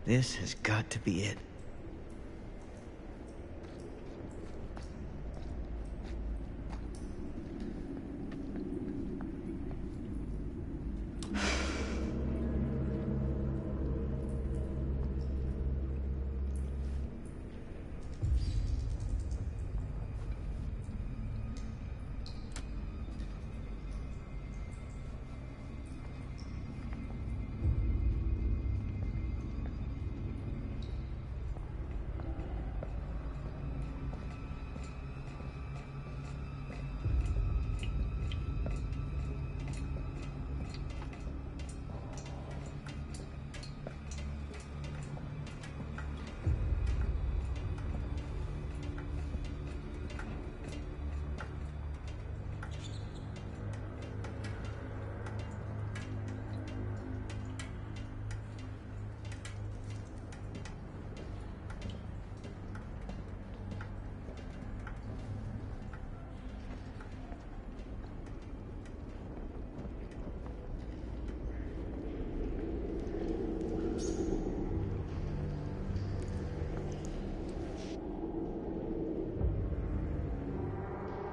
This has got to be it.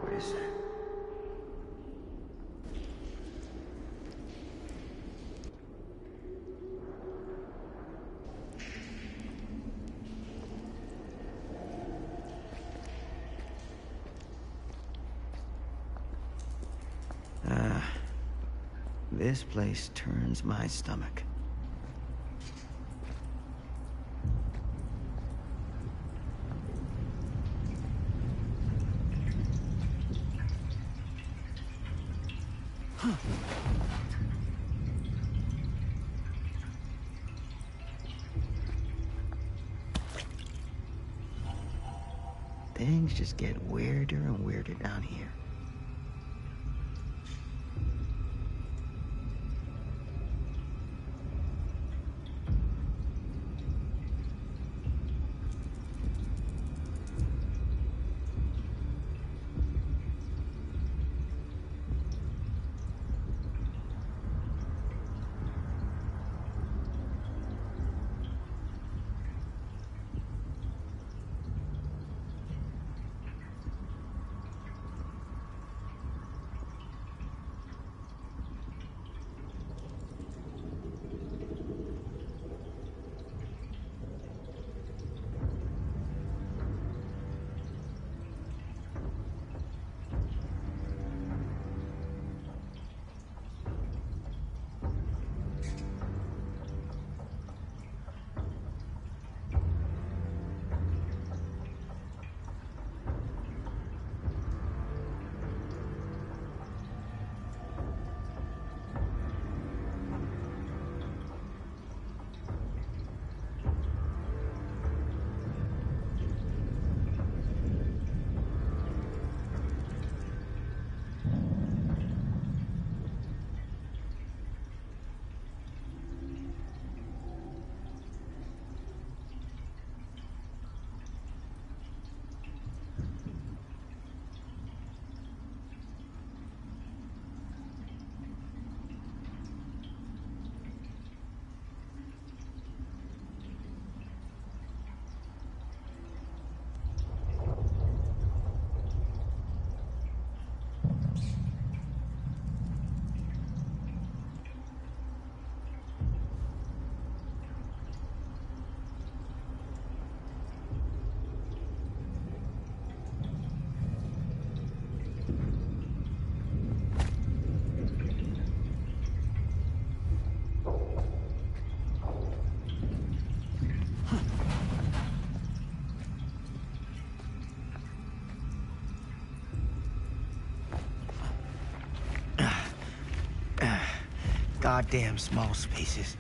What is that? This place turns my stomach. Things just get weirder and weirder down here. Goddamn small spaces.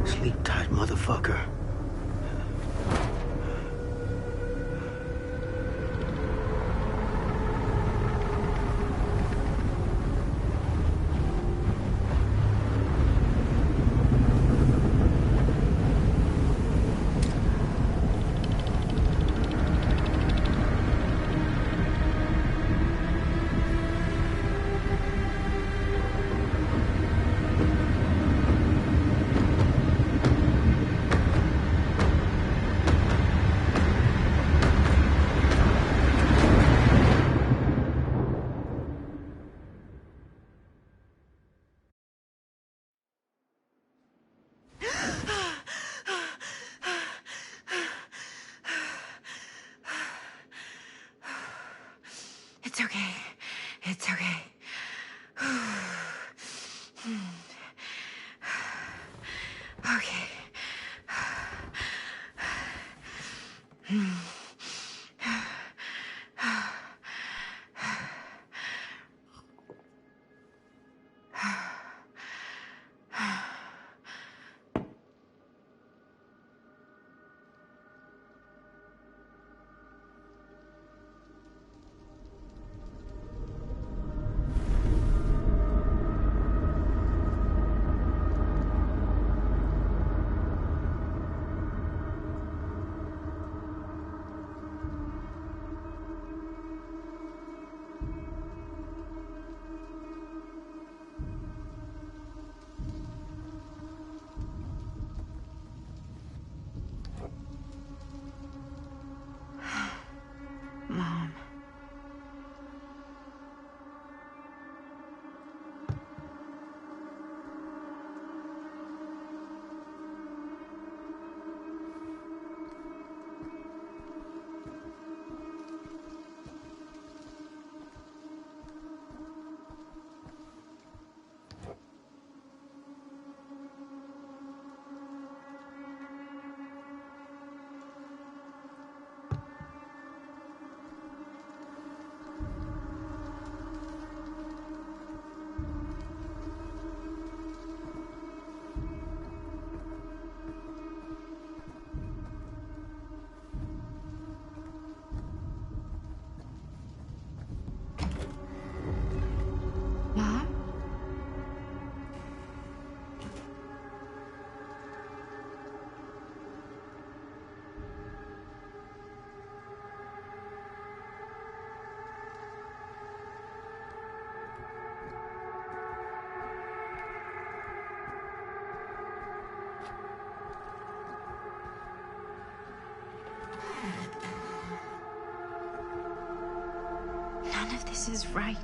Sleep tight, motherfucker. It's okay. It's okay. Okay. Mom. Mom? None of this is right.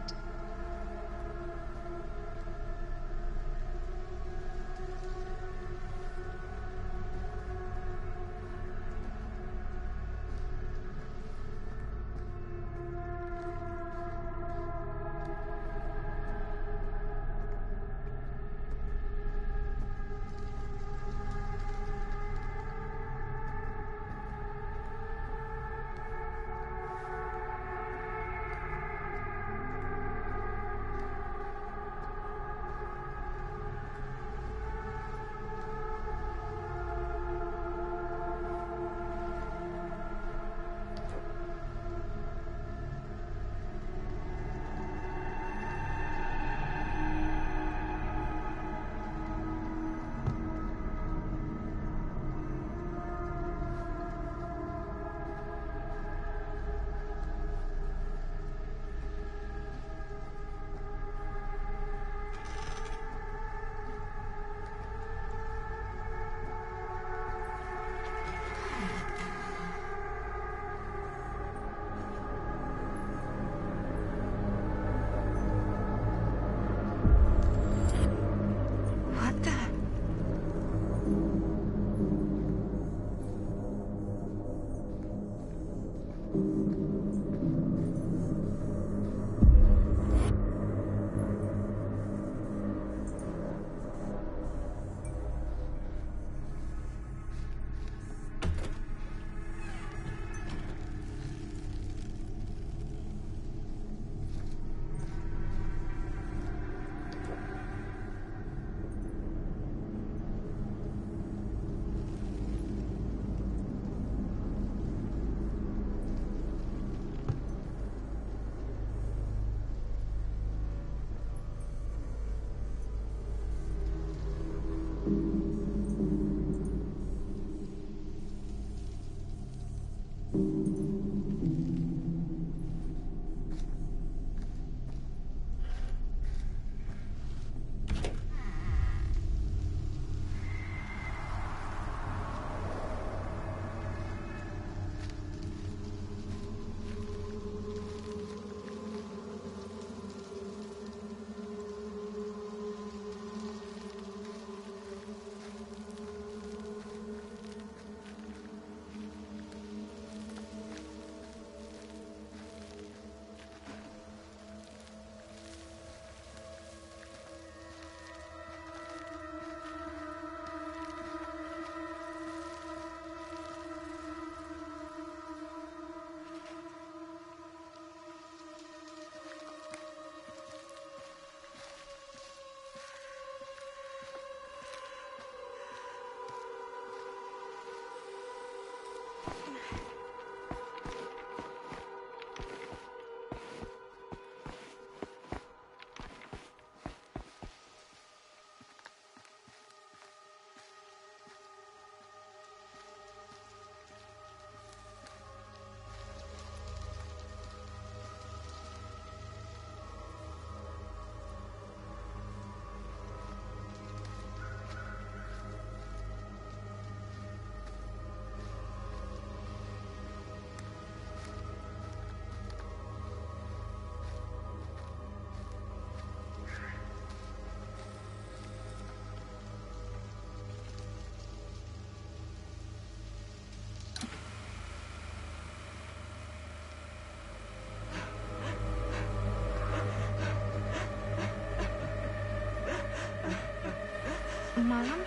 Mom?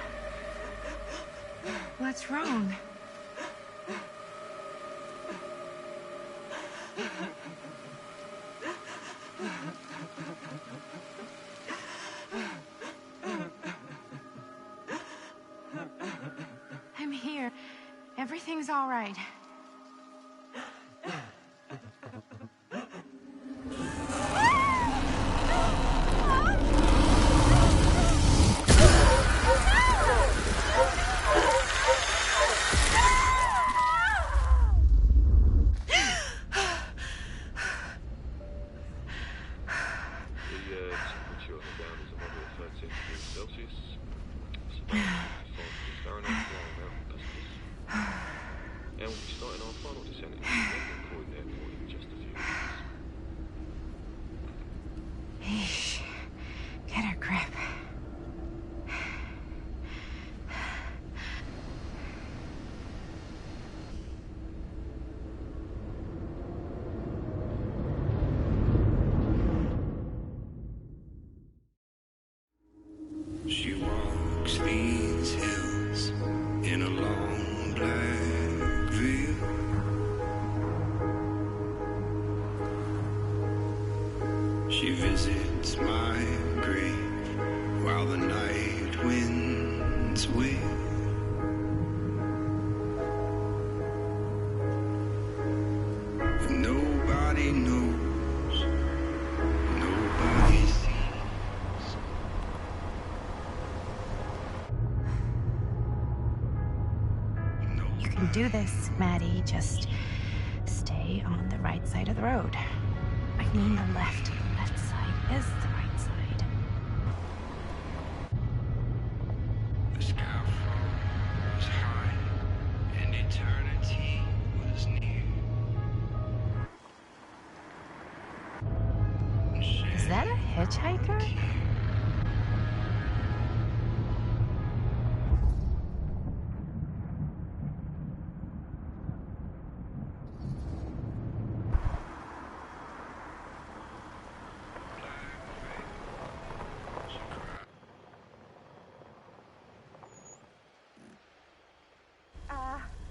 What's wrong? I'm here. Everything's all right. Temperature on the ground is a moderate 13 degrees Celsius. It's about 5 degrees Fahrenheit for our mountain passengers. And we'll be starting our final descent into Croydon Airport in just a few minutes. Eesh. Get a grip. She walks these hills in a long black veil. She visits my grave while the night winds wail. And nobody knows, nobody sees. You can do this, Maddie. Just stay on the right side of the road. I mean the left. The left side is the right side. The sky was high and eternity was near. Is that a hitchhiker?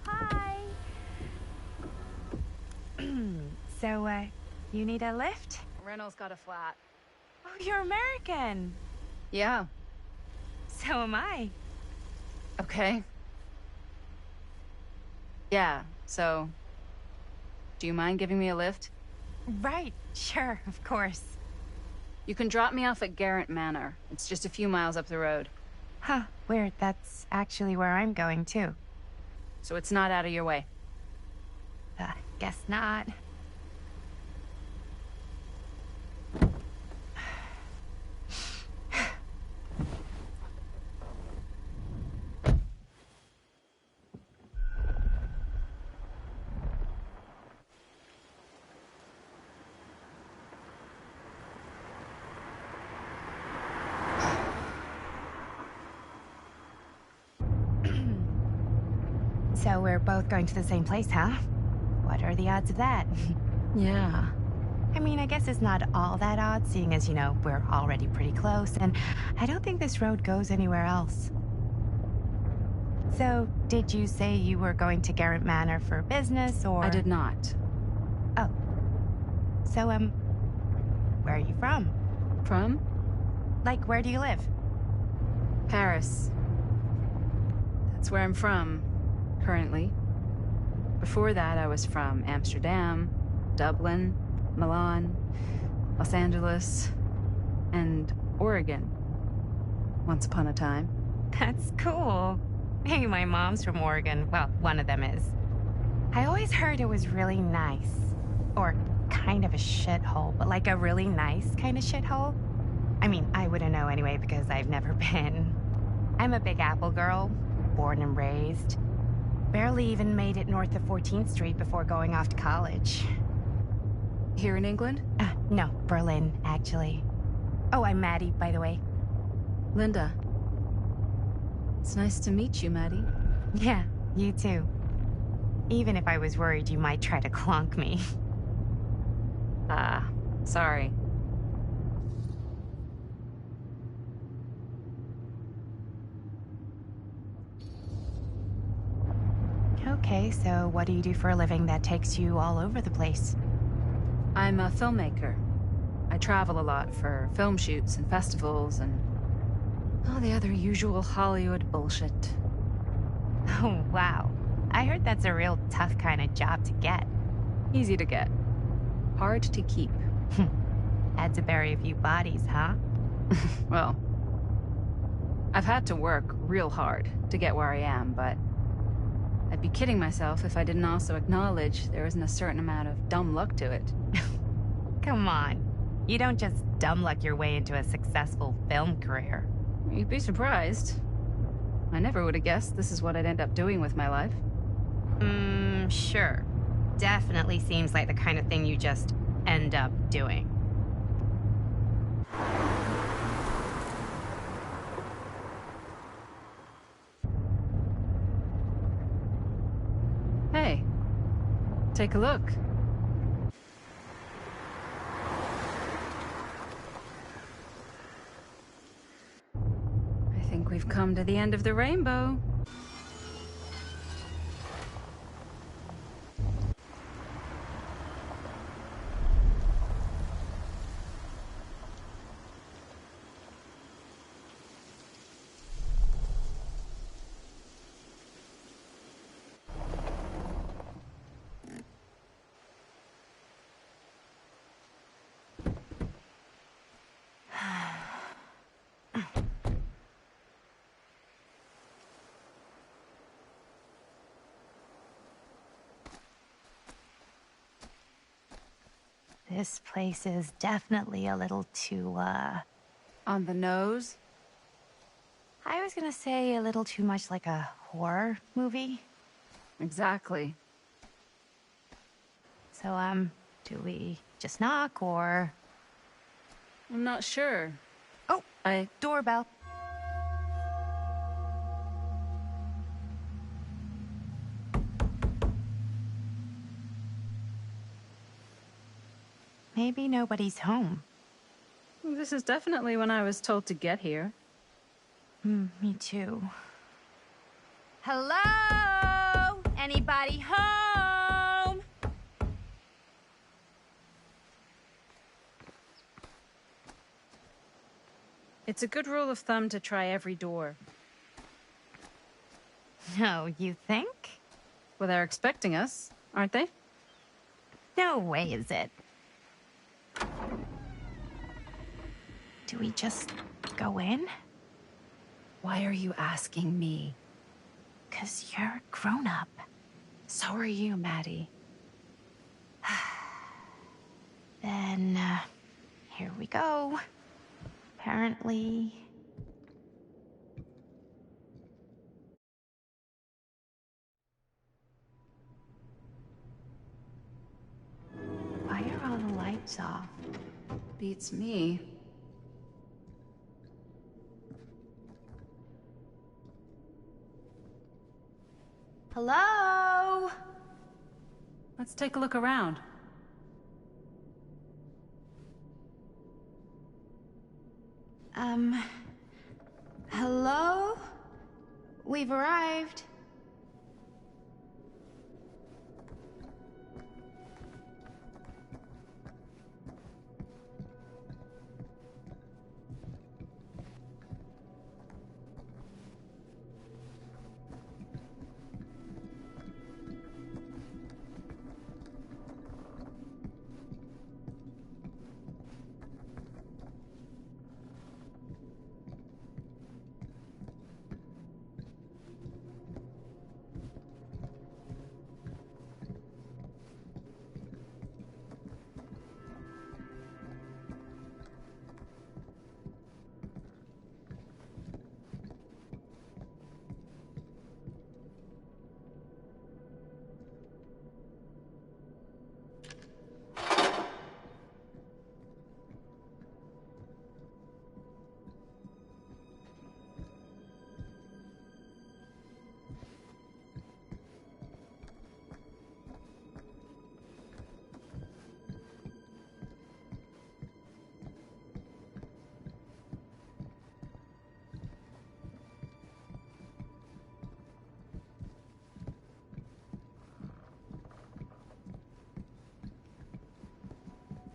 Hi. So, you need a lift? Reynolds got a flat. Oh, you're American. Yeah. So am I. Okay. Yeah, so... Do you mind giving me a lift? Right, sure, of course. You can drop me off at Garrett Manor. It's just a few miles up the road. Huh, weird. That's actually where I'm going, too. So it's not out of your way. Guess not. So we're both going to the same place, huh? What are the odds of that? Yeah. I mean, I guess it's not all that odd, seeing as, you know, we're already pretty close, and I don't think this road goes anywhere else. So, did you say you were going to Garrett Manor for business, or...? I did not. Oh. So, where are you from? From? Like, where do you live? Paris. That's where I'm from, currently. Before that, I was from Amsterdam, Dublin, Milan, Los Angeles, and Oregon. Once upon a time. That's cool. Hey, my mom's from Oregon. Well, one of them is. I always heard it was really nice. Or kind of a shithole, but like a really nice kind of shithole. I mean, I wouldn't know anyway because I've never been. I'm a Big Apple girl, born and raised. Barely even made it north of 14th Street before going off to college. Here in England? No, Berlin, actually. Oh, I'm Maddie, by the way. Linda. It's nice to meet you, Maddie. Yeah, you too. Even if I was worried you might try to clonk me. Sorry. Okay, so what do you do for a living that takes you all over the place? I'm a filmmaker. I travel a lot for film shoots and festivals and all the other usual Hollywood bullshit. Oh, wow. I heard that's a real tough kind of job to get. Easy to get. Hard to keep. Had to bury a few bodies, huh? Well, I've had to work real hard to get where I am, but I'd be kidding myself if I didn't also acknowledge there isn't a certain amount of dumb luck to it. Come on. You don't just dumb luck your way into a successful film career. You'd be surprised. I never would have guessed this is what I'd end up doing with my life. Sure. Definitely seems like the kind of thing you just end up doing. Hey, take a look. I think we've come to the end of the rainbow. This place is definitely a little too, On the nose? I was gonna say a little too much like a horror movie. Exactly. So, do we just knock or... I'm not sure. Oh, doorbell. Maybe nobody's home. This is definitely when I was told to get here. Me too. Hello? Anybody home? It's a good rule of thumb to try every door. No, you think? Well, they're expecting us, aren't they? No way is it. Do we just go in? Why are you asking me? 'Cause you're a grown-up. So are you, Maddie. Then, here we go. Apparently... Why are all the lights off? Beats me. Hello? Let's take a look around. Hello? We've arrived.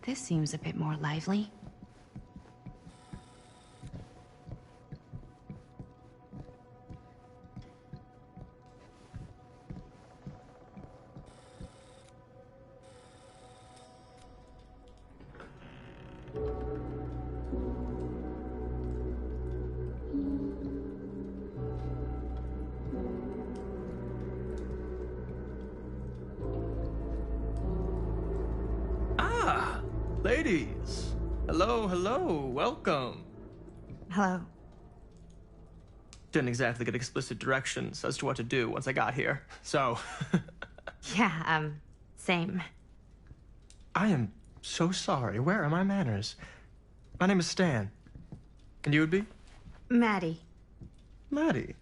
This seems a bit more lively. Ladies, hello, welcome. Hello. Didn't exactly get explicit directions as to what to do once I got here, so... Yeah, same. I am so sorry. Where are my manners? My name is Stan. And you would be? Maddie. Maddie.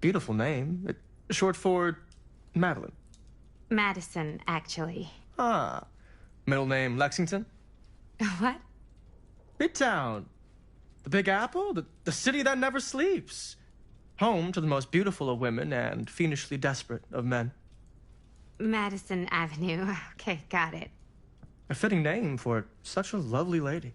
Beautiful name. Short for Madeline. Madison, actually. Ah. Middle name Lexington? What? Midtown. The Big Apple? The city that never sleeps. Home to the most beautiful of women and fiendishly desperate of men. Madison Avenue. Okay, got it. A fitting name for such a lovely lady.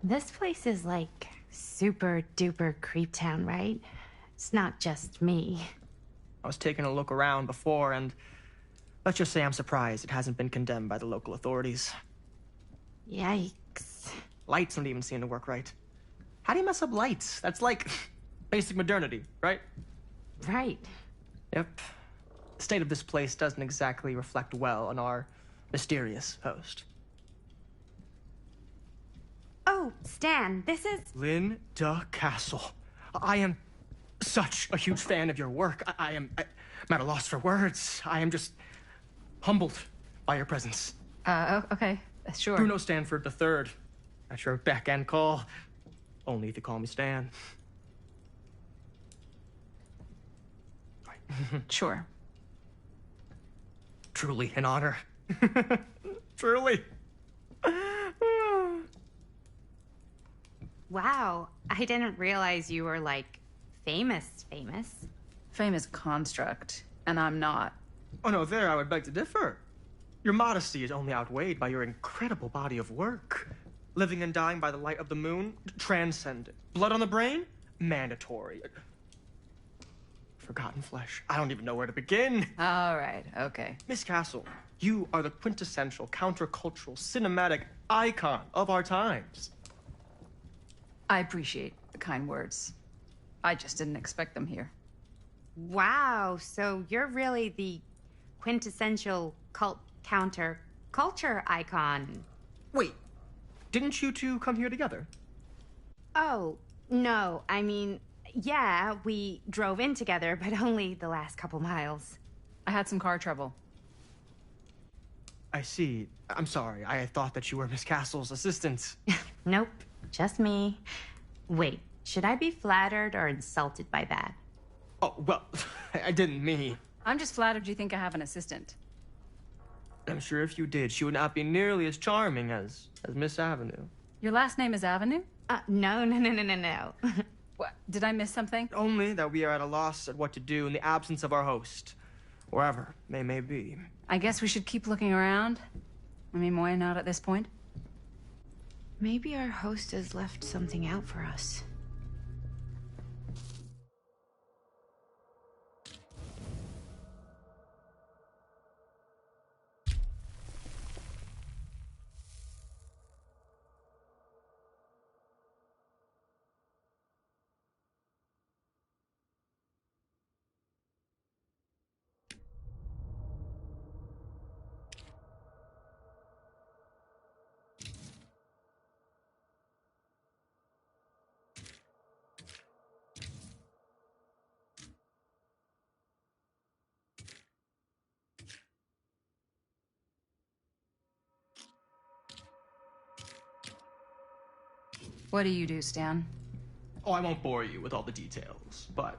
This place is like super duper creep town, right? It's not just me. I was taking a look around before, and let's just say I'm surprised it hasn't been condemned by the local authorities. Yikes. Lights don't even seem to work right. How do you mess up lights? That's like basic modernity, right? Right. Yep. The state of this place doesn't exactly reflect well on our mysterious host. Oh, Stan, this is... Linda Castle. I am such a huge fan of your work. I'm at a loss for words. I am just humbled by your presence. Okay, sure. Bruno Stanford III. At your beck and call. Only if you call me Stan. Sure. Truly an honor. Truly. Wow, I didn't realize you were, like, famous. Famous construct, and I'm not. Oh no, there I would beg to differ. Your modesty is only outweighed by your incredible body of work. Living and dying by the light of the moon, transcendent. Blood on the brain, mandatory. Forgotten flesh. I don't even know where to begin. All right, okay. Miss Castle, you are the quintessential countercultural cinematic icon of our times. I appreciate the kind words. I just didn't expect them here. Wow, so you're really the quintessential counter-culture icon. Wait, didn't you two come here together? Oh, no, I mean, yeah, we drove in together, but only the last couple miles. I had some car trouble. I see. I'm sorry. I thought that you were Miss Castle's assistant. Nope, just me. Wait, should I be flattered or insulted by that? Oh, well, I didn't mean. I'm just flattered you think I have an assistant. I'm sure if you did, she would not be nearly as charming as Miss Avenue. Your last name is Avenue? No. What? Did I miss something? Only that we are at a loss at what to do in the absence of our host, wherever they may be. I guess we should keep looking around. I mean, why not at this point? Maybe our host has left something out for us. What do you do, Stan? Oh, I won't bore you with all the details, but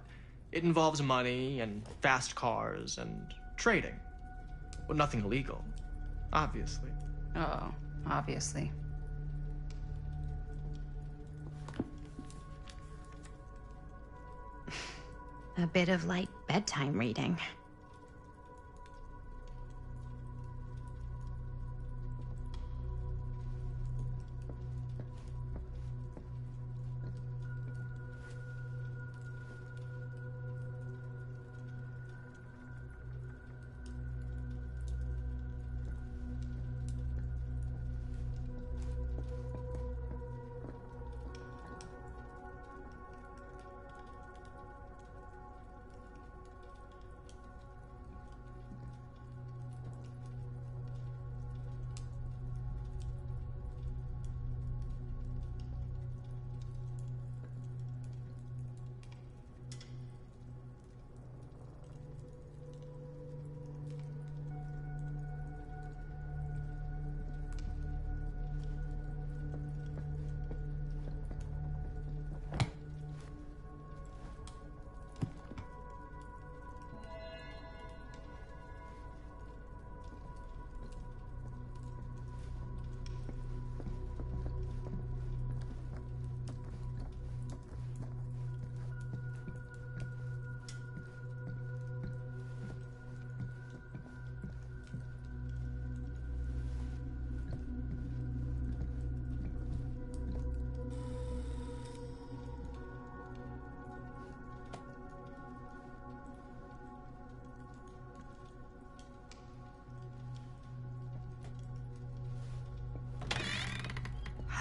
it involves money and fast cars and trading. But nothing illegal, obviously. Oh, obviously. A bit of light bedtime reading.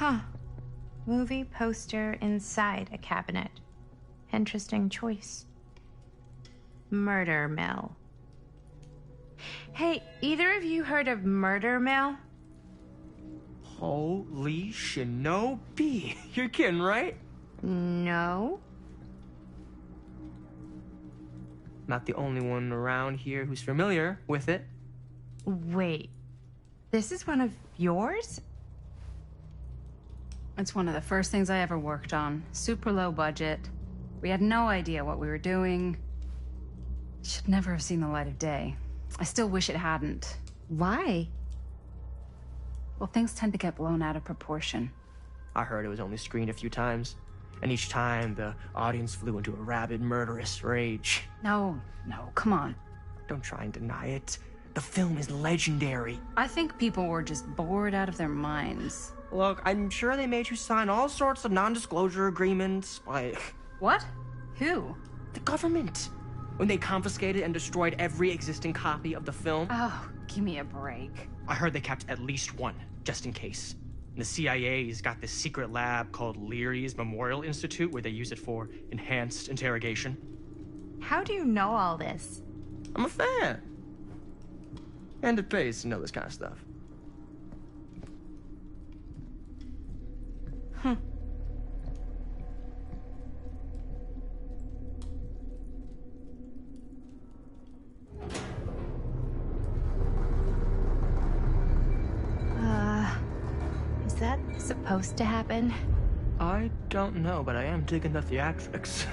Huh. Movie poster inside a cabinet. Interesting choice. Murder Mill. Hey, either of you heard of Murder Mill? Holy shinobi. You're kidding, right? No. Not the only one around here who's familiar with it. Wait. This is one of yours? It's one of the first things I ever worked on. Super low budget. We had no idea what we were doing. Should never have seen the light of day. I still wish it hadn't. Why? Well, things tend to get blown out of proportion. I heard it was only screened a few times, and each time the audience flew into a rabid, murderous rage. No, come on. Don't try and deny it. The film is legendary. I think people were just bored out of their minds. Look, I'm sure they made you sign all sorts of non-disclosure agreements, like... What? Who? The government. When they confiscated and destroyed every existing copy of the film. Oh, give me a break. I heard they kept at least one, just in case. And the CIA's got this secret lab called Leary's Memorial Institute where they use it for enhanced interrogation. How do you know all this? I'm a fan. And it pays to know this kind of stuff. Is that supposed to happen? I don't know, but I am digging the theatrics.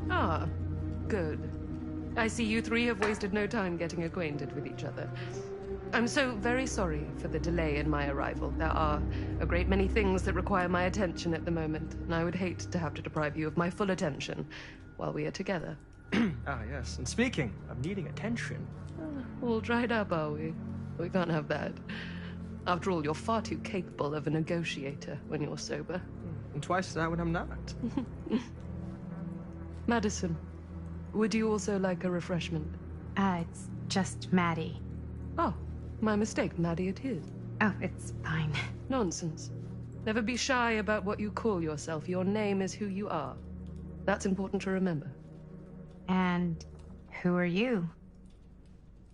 Ah, good. I see you three have wasted no time getting acquainted with each other. I'm so very sorry for the delay in my arrival. There are a great many things that require my attention at the moment, and I would hate to have to deprive you of my full attention while we are together. Ah, yes. And speaking of needing attention... All dried up, are we? We can't have that. After all, you're far too capable of a negotiator when you're sober. And twice that when I'm not. Madison, would you also like a refreshment? It's just Maddie. Oh, my mistake. Maddie it is. Oh, it's fine. Nonsense. Never be shy about what you call yourself. Your name is who you are. That's important to remember. And who are you?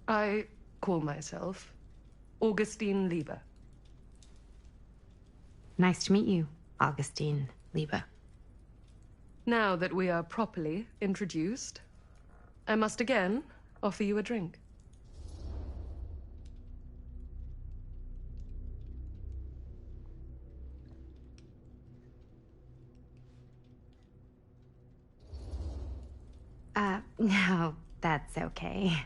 I call myself Augustine Lieber. Nice to meet you, Augustine Lieber. Now that we are properly introduced, I must again offer you a drink. No, that's okay.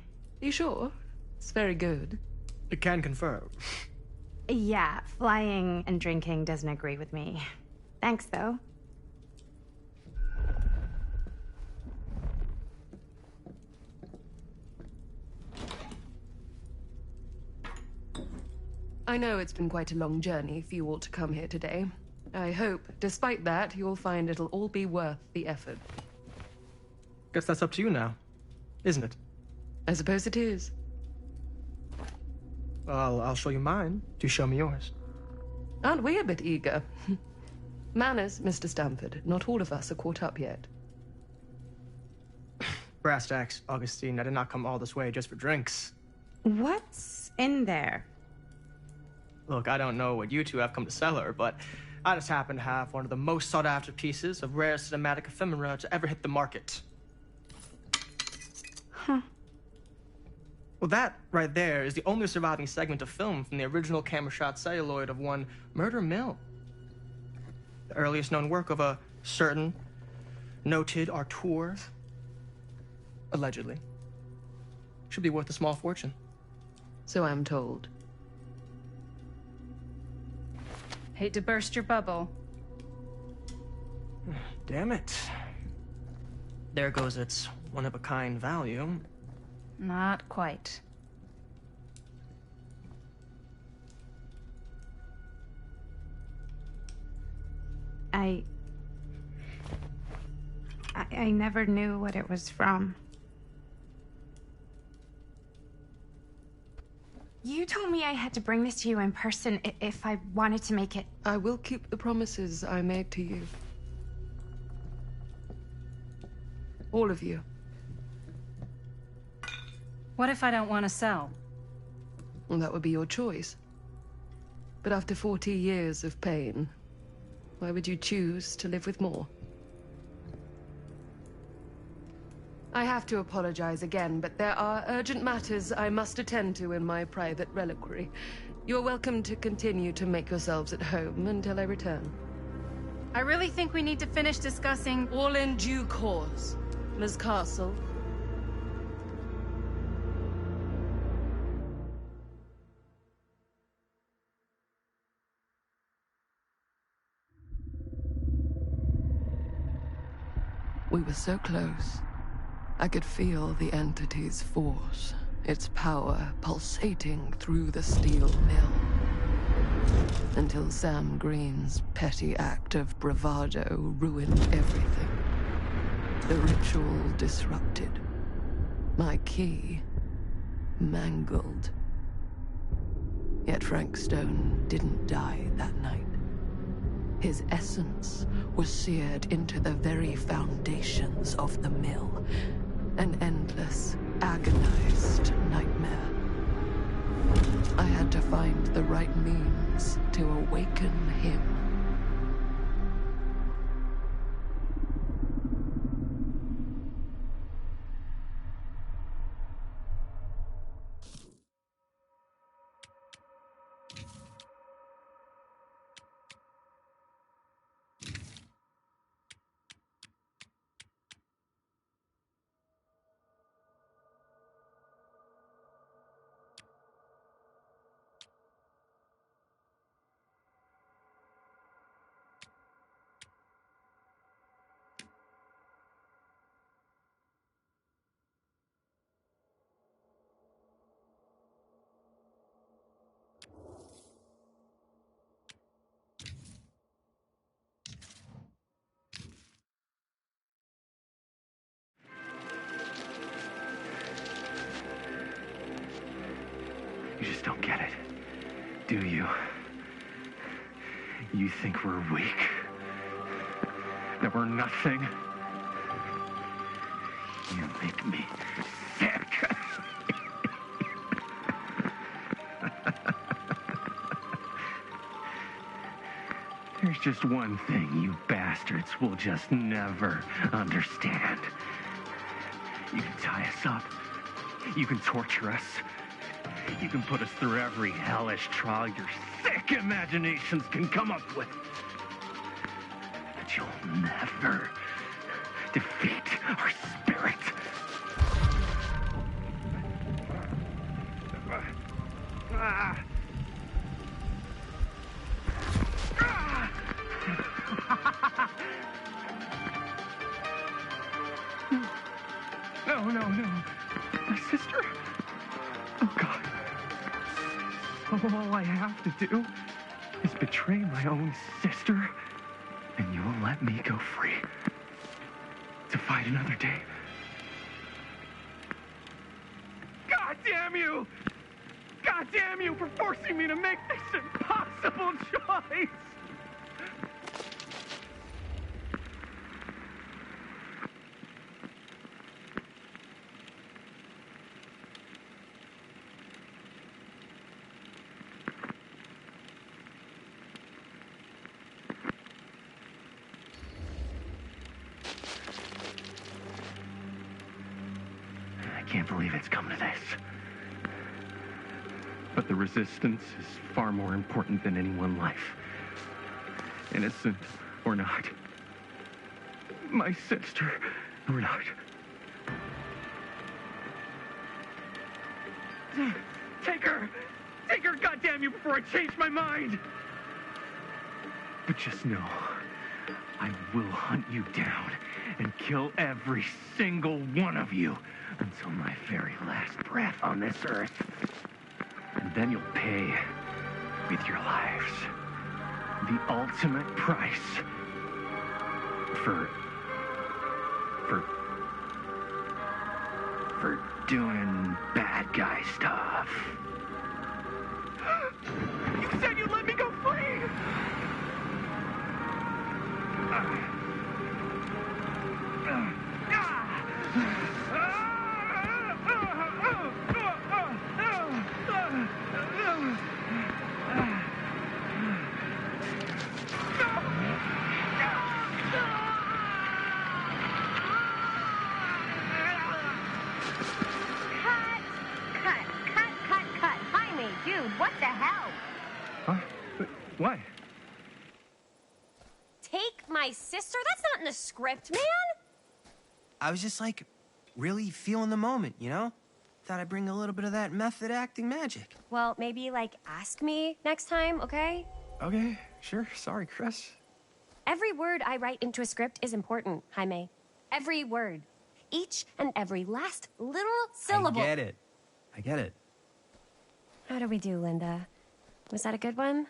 You sure? It's very good. I can confirm. Yeah, flying and drinking doesn't agree with me. Thanks, though. I know it's been quite a long journey for you all to come here today. I hope, despite that, you'll find it'll all be worth the effort. Guess that's up to you now, isn't it? I suppose it is. Well, I'll show you mine. Do show me yours. Aren't we a bit eager? Manners, Mr. Stamford. Not all of us are caught up yet. Brass tacks, Augustine. I did not come all this way just for drinks. What's in there? Look, I don't know what you two have come to cellar, but I just happen to have one of the most sought-after pieces of rare cinematic ephemera to ever hit the market. Huh. Well, that right there is the only surviving segment of film from the original camera-shot celluloid of one Murder Mill. The earliest known work of a certain noted auteur, allegedly. Should be worth a small fortune. So I'm told. Hate to burst your bubble. Damn it. There goes its one-of-a-kind value. Not quite. I never knew what it was from. You told me I had to bring this to you in person if I wanted to make it. I will keep the promises I made to you. All of you. What if I don't want to sell? Well, that would be your choice. But after 40 years of pain, why would you choose to live with more? I have to apologize again, but there are urgent matters I must attend to in my private reliquary. You're welcome to continue to make yourselves at home until I return. I really think we need to finish discussing. All in due course, Ms. Castle. We were so close. I could feel the entity's force, its power pulsating through the steel mill. Until Sam Green's petty act of bravado ruined everything. The ritual disrupted. My key mangled. Yet Frank Stone didn't die that night. His essence was seared into the very foundations of the mill. An endless, agonized nightmare. I had to find the right means to awaken him. You just don't get it, do you? You think we're weak? That we're nothing? You make me sick. There's just one thing you bastards will just never understand. You can tie us up. You can torture us. You can put us through every hellish trial your sick imaginations can come up with. But you'll never defeat our spirit. sister? Oh, God. All I have to do is betray my own sister, and you'll let me go free to fight another day. God damn you! God damn you for forcing me to make this impossible choice! I can't believe it's come to this. But the resistance is far more important than any one life. Innocent or not. My sister or not. Take her! Take her, goddamn you, before I change my mind! But just know, I will hunt you down and kill every single one of you until my very last breath on this earth. And then you'll pay with your lives. The ultimate price for doing bad guy stuff. You said you'd let me go free! Cut. Jaime, dude, what the hell? Huh? What? Take my sister? That's not in the script, man. I was just like, really feeling the moment, you know? Thought I'd bring a little bit of that method acting magic. Well, maybe, like, ask me next time, okay? Okay, sure. Sorry, Chris. Every word I write into a script is important, Jaime. Every word. Each and every last little syllable. I get it. How do we do, Linda? Was that a good one?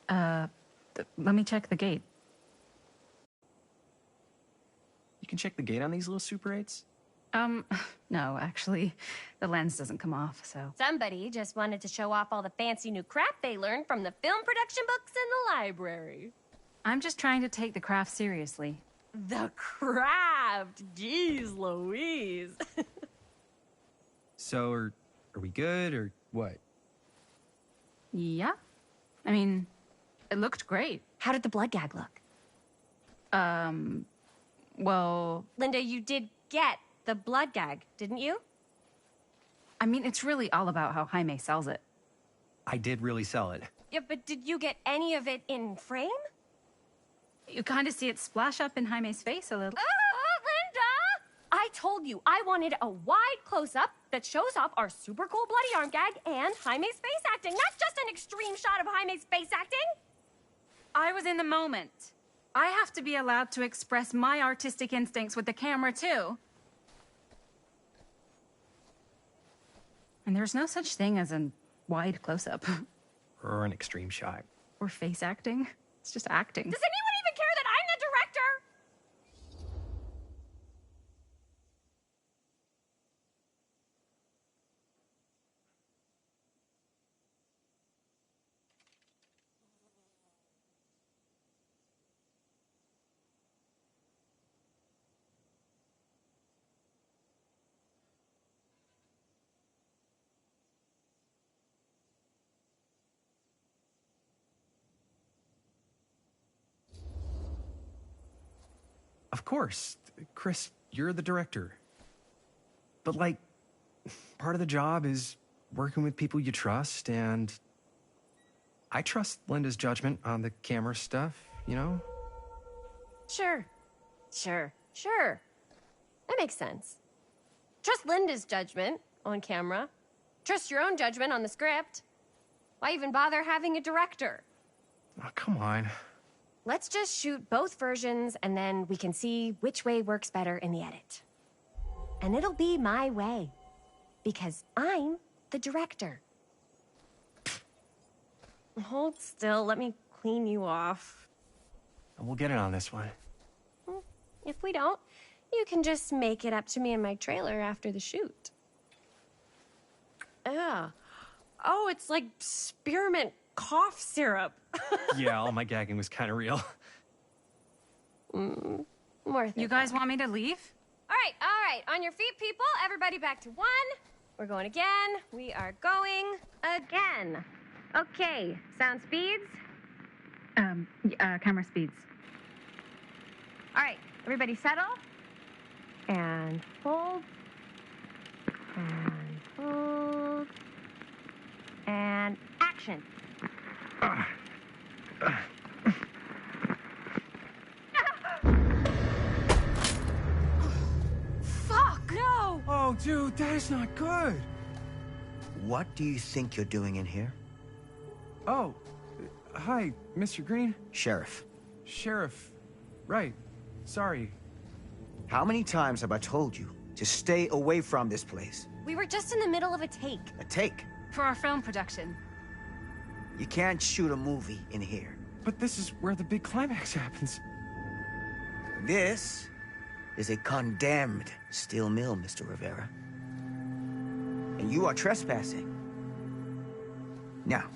Let me check the gate. You can check the gate on these little Super 8s? No, actually, the lens doesn't come off, so... Somebody just wanted to show off all the fancy new crap they learned from the film production books in the library. I'm just trying to take the craft seriously. The craft! Jeez Louise. So, are we good, or what? Yeah. I mean, it looked great. How did the blood gag look? Well... Linda, you did get the blood gag, didn't you? I mean, it's really all about how Jaime sells it. I did really sell it. Yeah, but did you get any of it in frame? You kind of see it splash up in Jaime's face a little. Linda! I told you I wanted a wide close-up that shows off our super cool bloody arm gag and Jaime's face acting, not just an extreme shot of Jaime's face acting. I was in the moment. I have to be allowed to express my artistic instincts with the camera, too. And there's no such thing as a wide close-up. Or an extreme shot. Or face acting. It's just acting. Does anyone even care that I'm the director? Of course. Chris, you're the director. But, like, part of the job is working with people you trust, and I trust Linda's judgment on the camera stuff, you know? Sure. That makes sense. Trust Linda's judgment on camera. Trust your own judgment on the script. Why even bother having a director? Oh, come on. Let's just shoot both versions, and then we can see which way works better in the edit. And it'll be my way. Because I'm the director. Hold still, let me clean you off. We'll get it on this one. If we don't, you can just make it up to me in my trailer after the shoot. Yeah. Oh, it's like spearmint cough syrup. Yeah, all my gagging was kind of real. More You guys want me to leave? All right. On your feet, people. Everybody back to 1. We're going again. We are going again. Okay, sound speeds. Camera speeds. All right, everybody settle. And hold. And hold. And action. Fuck, no! Oh, dude, that is not good. What do you think you're doing in here? Oh, hi, Mr. Green. Sheriff. Sheriff. Right. Sorry. How many times have I told you to stay away from this place? We were just in the middle of a take. A take? For our film production. You can't shoot a movie in here. But this is where the big climax happens. This is a condemned steel mill, Mr. Rivera. And you are trespassing. Now,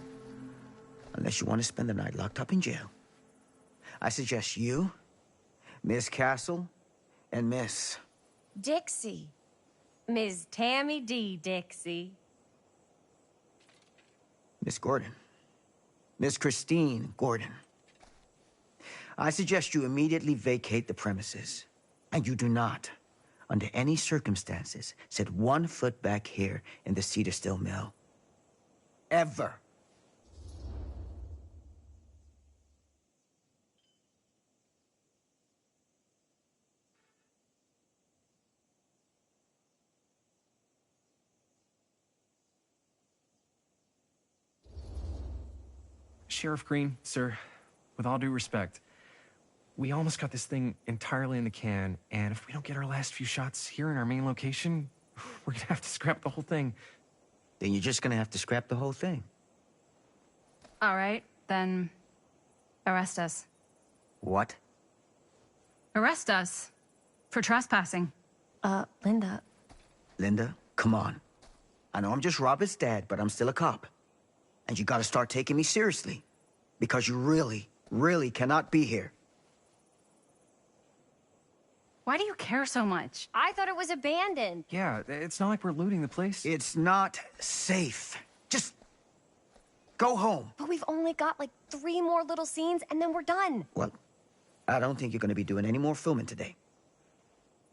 unless you want to spend the night locked up in jail, I suggest you, Miss Castle, and Miss... Dixie. Ms. Tammy D. Dixie. Miss Gordon. Miss Christine Gordon. I suggest you immediately vacate the premises. And you do not, under any circumstances, set 1 foot back here in the Cedar Still Mill. Ever. Sheriff Green, sir, with all due respect, we almost got this thing entirely in the can, and if we don't get our last few shots here in our main location, we're gonna have to scrap the whole thing. Then you're just gonna have to scrap the whole thing. All right, then arrest us. What? Arrest us for trespassing. Linda. Linda, come on. I know I'm just Robert's dad, but I'm still a cop. And you gotta start taking me seriously. Because you really, really cannot be here. Why do you care so much? I thought it was abandoned. Yeah, it's not like we're looting the place. It's not safe. Just go home. But we've only got like 3 more little scenes and then we're done. Well, I don't think you're gonna be doing any more filming today.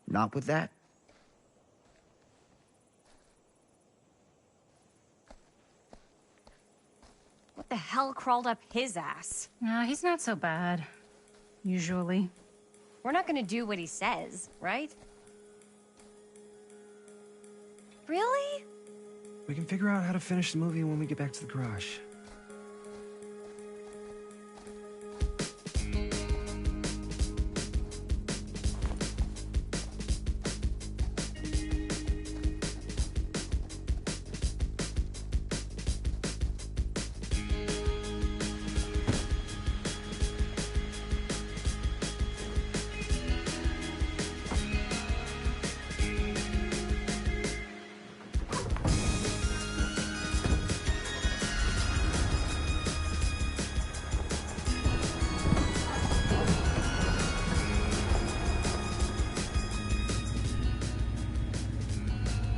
Not with that. What the hell crawled up his ass? No, he's not so bad. Usually. We're not gonna do what he says, right? Really? We can figure out how to finish the movie when we get back to the garage.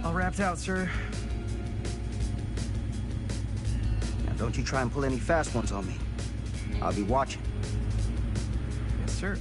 All wrapped out, sir. Now don't you try and pull any fast ones on me. I'll be watching. Yes, sir.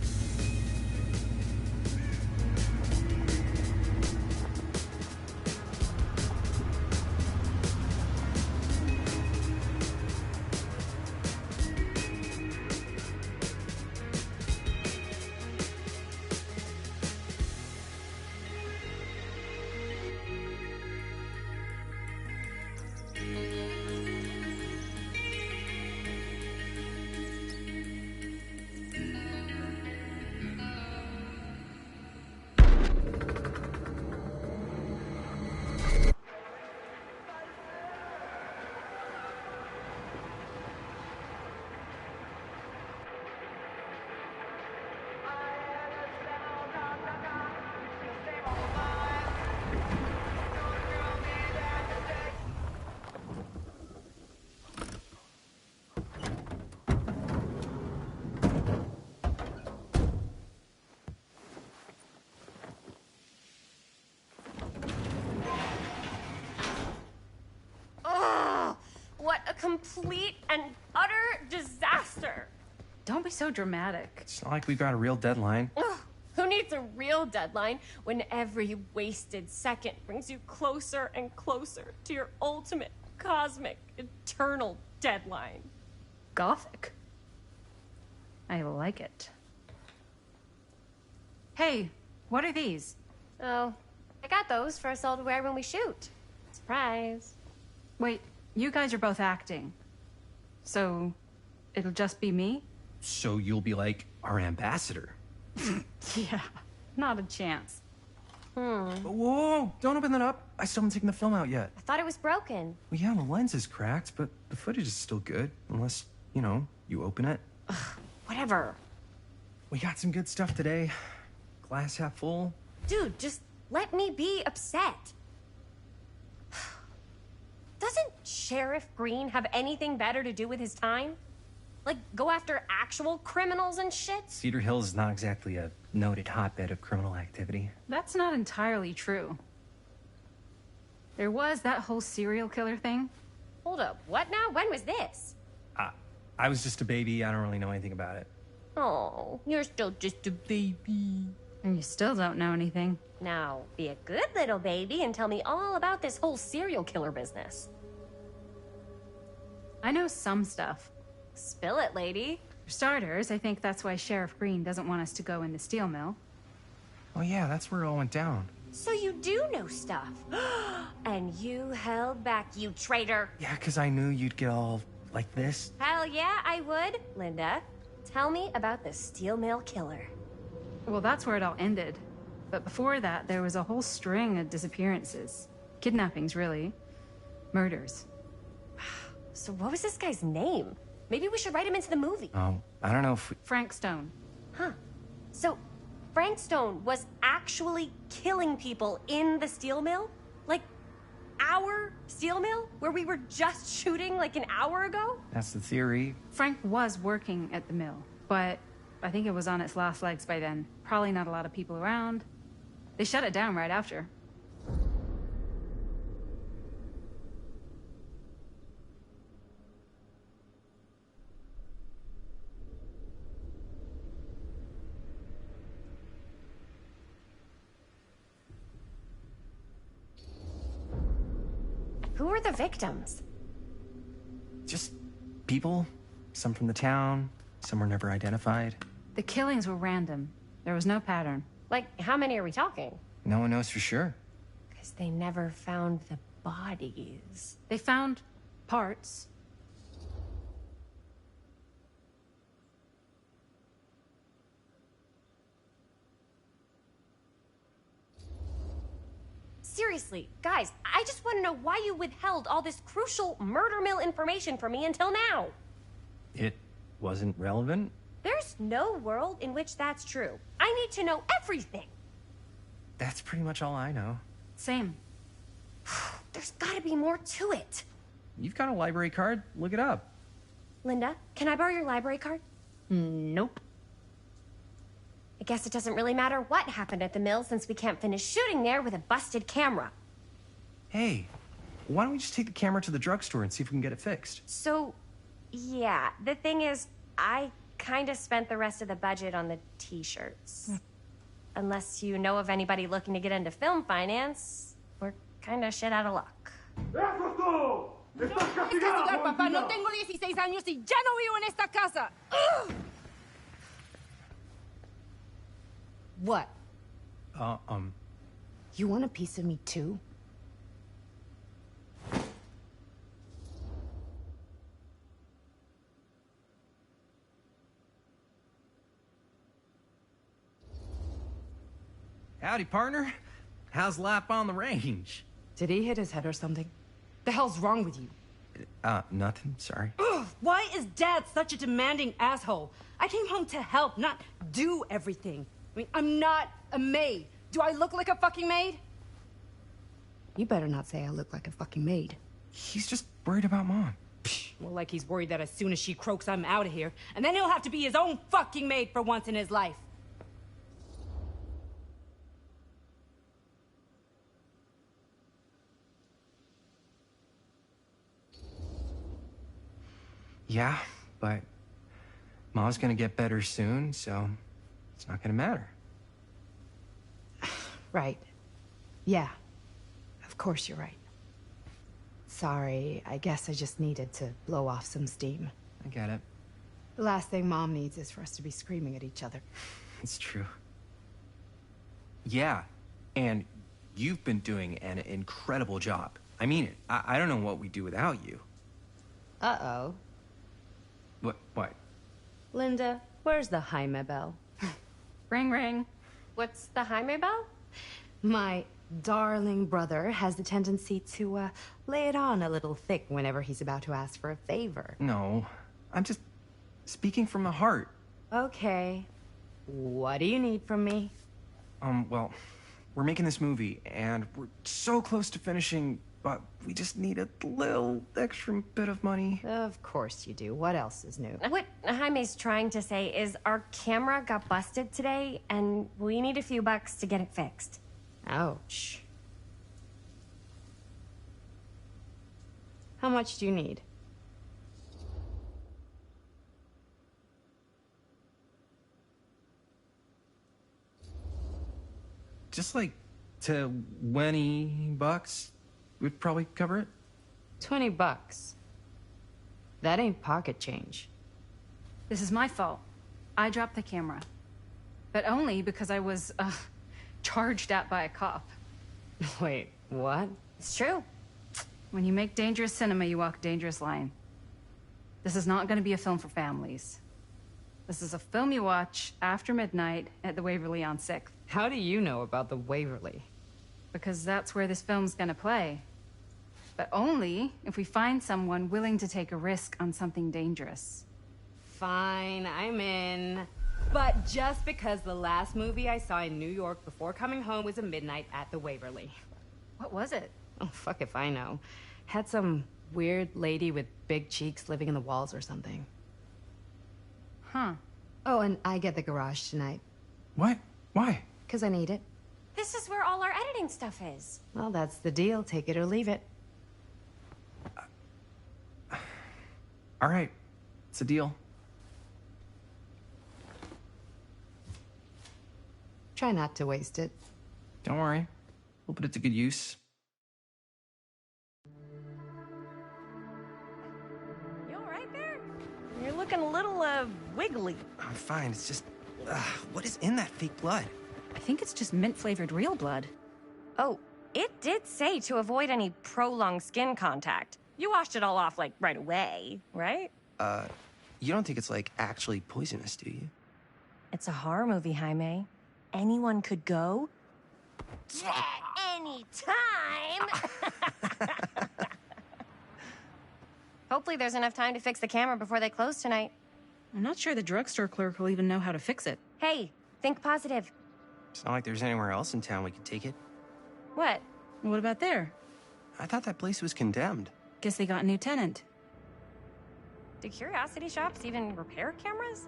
complete and utter disaster. Don't be so dramatic. It's not like we've got a real deadline. Ugh, who needs a real deadline when every wasted second brings you closer and closer to your ultimate, cosmic, eternal deadline? Gothic. I like it. Hey, what are these? Oh, I got those for us all to wear when we shoot. Surprise. Wait, you guys are both acting. So, it'll just be me? So you'll be like our ambassador. Yeah, not a chance. Whoa, don't open that up. I still haven't taken the film out yet. I thought it was broken. Well, yeah, the lens is cracked, but the footage is still good. Unless, you know, you open it. Whatever. We got some good stuff today. Glass half full. Dude, just let me be upset. Doesn't Sheriff Green have anything better to do with his time? Like, go after actual criminals and shit? Cedar Hills is not exactly a noted hotbed of criminal activity. That's not entirely true. There was that whole serial killer thing. Hold up, what now? When was this? I was just a baby. I don't really know anything about it. Oh, you're still just a baby. And you still don't know anything. Now, be a good little baby and tell me all about this whole serial killer business. I know some stuff. Spill it, lady. For starters, I think that's why Sheriff Green doesn't want us to go in the steel mill. Oh yeah, that's where it all went down. So you do know stuff. And you held back, you traitor. Yeah, because I knew you'd get all like this. Hell yeah, I would. Linda, tell me about the steel mill killer. Well, that's where it all ended. But before that, there was a whole string of disappearances. Kidnappings, really. Murders. So what was this guy's name? Maybe we should write him into the movie. Oh, I don't know if we... Frank Stone. Huh. So Frank Stone was actually killing people in the steel mill? Like, our steel mill? Where we were just shooting like an hour ago? That's the theory. Frank was working at the mill, but I think it was on its last legs by then. Probably not a lot of people around. They shut it down right after. Who were the victims? Just people. Some from the town. Some were never identified. The killings were random. There was no pattern. Like, how many are we talking? No one knows for sure. Because they never found the bodies. They found parts. Seriously, guys, I just want to know why you withheld all this crucial murder mill information from me until now. It wasn't relevant? There's no world in which that's true. I need to know everything. That's pretty much all I know. Same. There's gotta be more to it. You've got a library card? Look it up. Linda, can I borrow your library card? Nope. I guess it doesn't really matter what happened at the mill since we can't finish shooting there with a busted camera. Hey, why don't we just take the camera to the drugstore and see if we can get it fixed? So, yeah, the thing is, I kind of spent the rest of the budget on the t-shirts. Unless you know of anybody looking to get into film finance, we're kind of shit out of luck. Castigar, papá. No tengo 16 años y ya no vivo en esta casa. Ugh. What? You want a piece of me too? Howdy, partner. How's lap on the range? Did he hit his head or something? The hell's wrong with you? Nothing. Sorry. Ugh, why is Dad such a demanding asshole? I came home to help, not do everything. I mean, I'm not a maid. Do I look like a fucking maid? You better not say I look like a fucking maid. He's just worried about Mom. More like he's worried that as soon as she croaks, I'm out of here. And then he'll have to be his own fucking maid for once in his life. Yeah, but Mom's gonna get better soon, so it's not gonna matter. Right. Yeah. Of course you're right. Sorry, I guess I just needed to blow off some steam. I get it. The last thing Mom needs is for us to be screaming at each other. It's true. Yeah, and you've been doing an incredible job. I mean it. I don't know what we'd do without you. Uh-oh. What? Linda, where's the Jaime bell? Ring, ring. What's the Jaime bell? My darling brother has the tendency to, lay it on a little thick whenever he's about to ask for a favor. No, I'm just speaking from the heart. Okay. What do you need from me? Well, we're making this movie, and we're so close to finishing, but we just need a little extra bit of money. Of course you do. What else is new? What Jaime's trying to say is our camera got busted today, and we need a few bucks to get it fixed. Ouch. How much do you need? Just like $20 would probably cover it. $20. That ain't pocket change. This is my fault. I dropped the camera. But only because I was, charged at by a cop. Wait, what? It's true. When you make dangerous cinema, you walk a dangerous line. This is not going to be a film for families. This is a film you watch after midnight at the Waverly on 6th. How do you know about the Waverly? Because that's where this film's going to play. But only if we find someone willing to take a risk on something dangerous. Fine, I'm in. But just because the last movie I saw in New York before coming home was a midnight at the Waverly. What was it? Oh, fuck if I know. Had some weird lady with big cheeks living in the walls or something. Huh. Oh, and I get the garage tonight. What? Why? Because I need it. This is where all our editing stuff is. Well, that's the deal. Take it or leave it. All right, it's a deal. Try not to waste it. Don't worry. We'll put it to good use. You all right there? You're looking a little, wiggly. I'm fine. It's just, what is in that fake blood? I think it's just mint-flavored real blood. Oh, it did say to avoid any prolonged skin contact. You washed it all off, like, right away, right? You don't think it's, like, actually poisonous, do you? It's a horror movie, Jaime. Anyone could go at any time. Hopefully there's enough time to fix the camera before they close tonight. I'm not sure the drugstore clerk will even know how to fix it. Hey, think positive. It's not like there's anywhere else in town we could take it. What? What about there? I thought that place was condemned. Guess they got a new tenant. Do curiosity shops even repair cameras?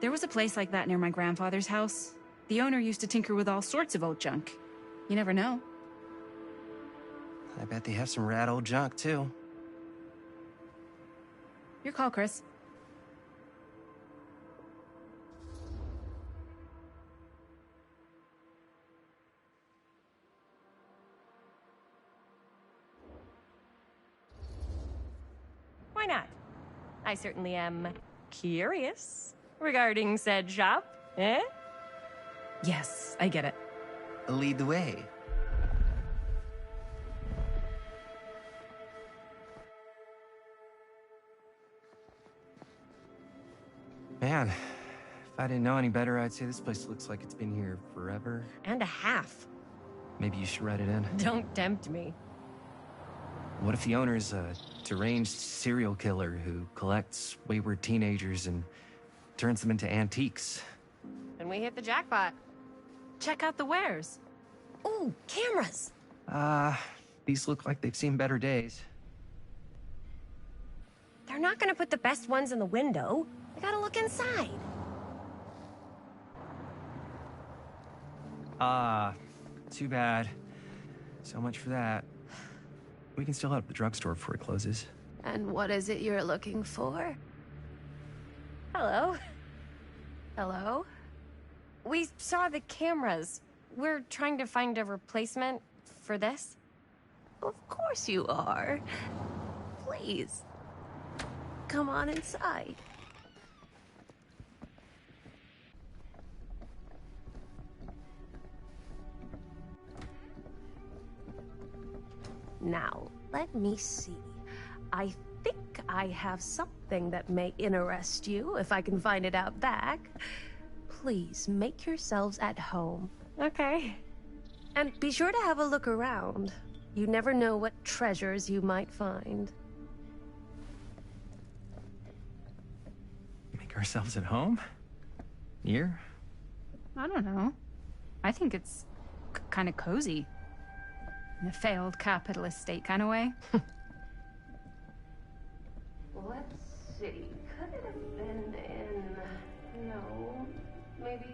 There was a place like that near my grandfather's house. The owner used to tinker with all sorts of old junk. You never know. I bet they have some rad old junk, too. Your call, Chris. Why not? I certainly am curious regarding said shop, eh? Yes, I get it. Lead the way. Man, if I didn't know any better, I'd say this place looks like it's been here forever. And a half. Maybe you should write it in. Don't tempt me. What if the owner's a deranged serial killer who collects wayward teenagers and turns them into antiques? Then we hit the jackpot. Check out the wares. Ooh, cameras. These look like they've seen better days. They're not gonna put the best ones in the window. We gotta look inside. Too bad. So much for that. We can still hit up the drugstore before it closes. And what is it you're looking for? Hello. Hello? We saw the cameras. We're trying to find a replacement for this. Of course you are. Please. Come on inside. Now, let me see. I think I have something that may interest you, if I can find it out back. Please make yourselves at home. Okay. And be sure to have a look around. You never know what treasures you might find. Make ourselves at home? Here? I don't know. I think it's kind of cozy. In a failed capitalist state kind of way. Let's see. Could it have been in... No. Maybe...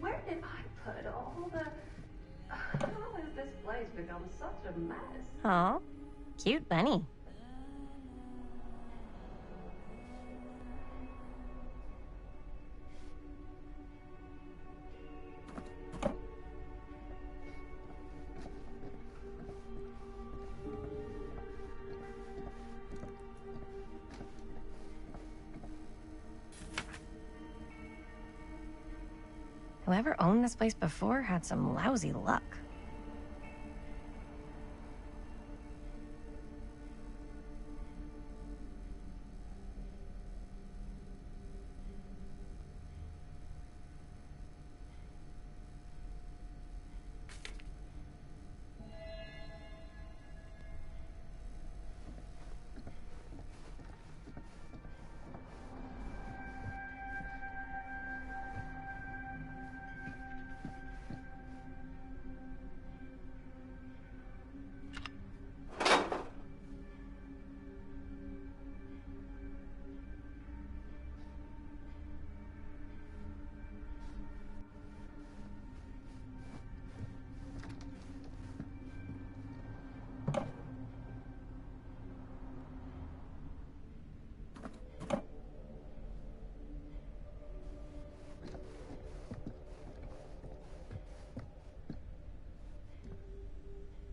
Where did I put all the... How has this place become such a mess? Aw, cute bunny. Whoever owned this place before had some lousy luck.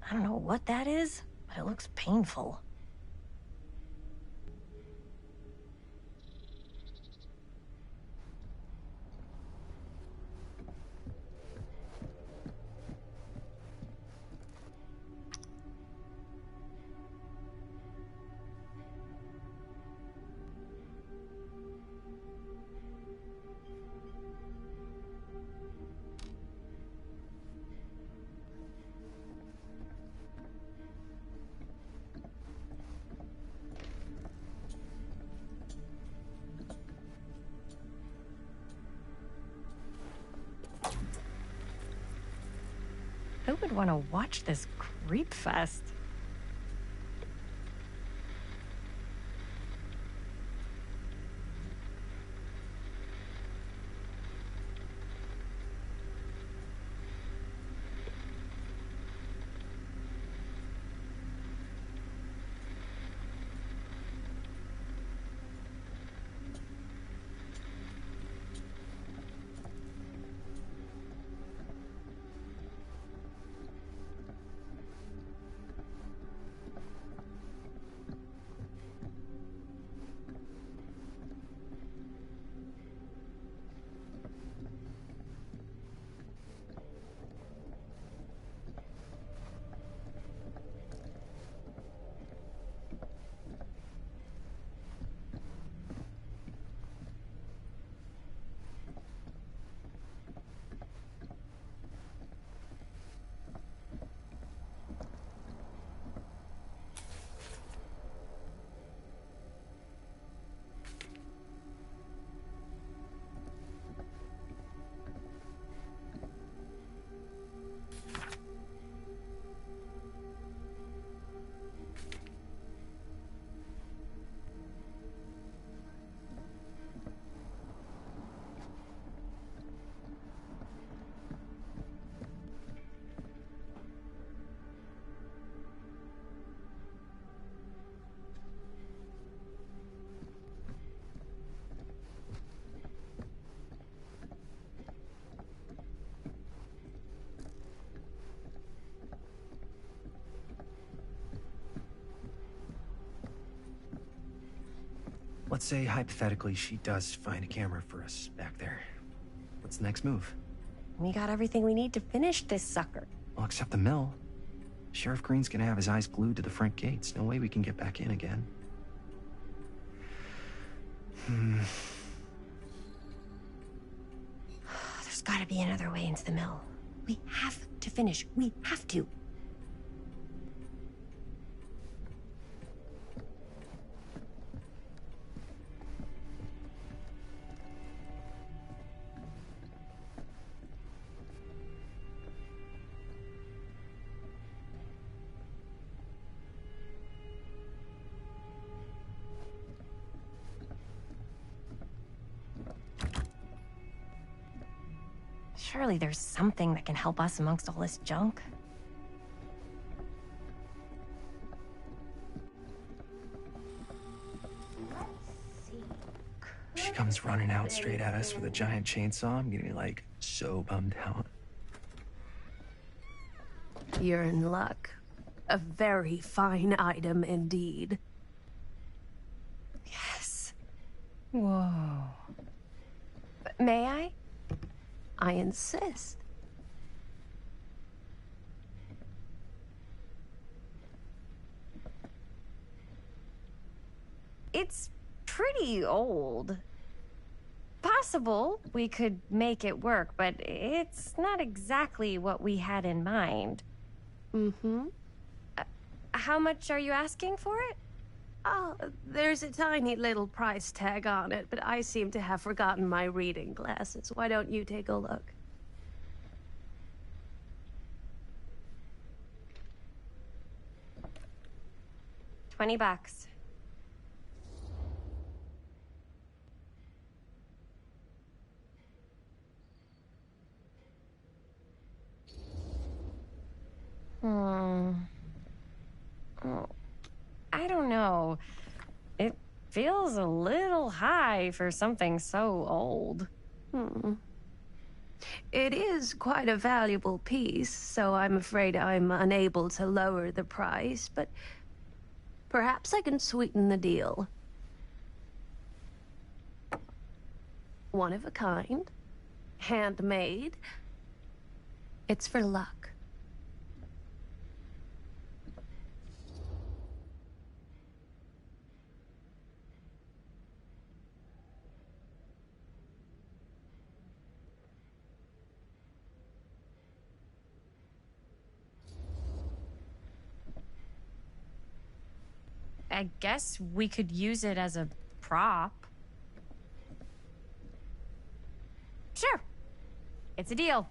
I don't know what that is, but it looks painful. Who would want to watch this creep fest? Let's say, hypothetically, she does find a camera for us back there. What's the next move? We got everything we need to finish this sucker. Well, except the mill. Sheriff Green's gonna have his eyes glued to the front gates. No way we can get back in again. There's gotta be another way into the mill. We have to finish. We have to. Surely there's something that can help us amongst all this junk. She comes running out straight at us with a giant chainsaw. I'm getting like so bummed out. You're in luck. A very fine item indeed. Yes. Whoa. May I? I insist. It's pretty old. Possible we could make it work, but it's not exactly what we had in mind. Mm-hmm. How much are you asking for it? Oh, there's a tiny little price tag on it, but I seem to have forgotten my reading glasses. Why don't you take a look? $20. Oh, I don't know. It feels a little high for something so old. It is quite a valuable piece, so I'm afraid I'm unable to lower the price, but perhaps I can sweeten the deal. One of a kind, handmade. It's for luck. I guess we could use it as a prop. Sure. It's a deal.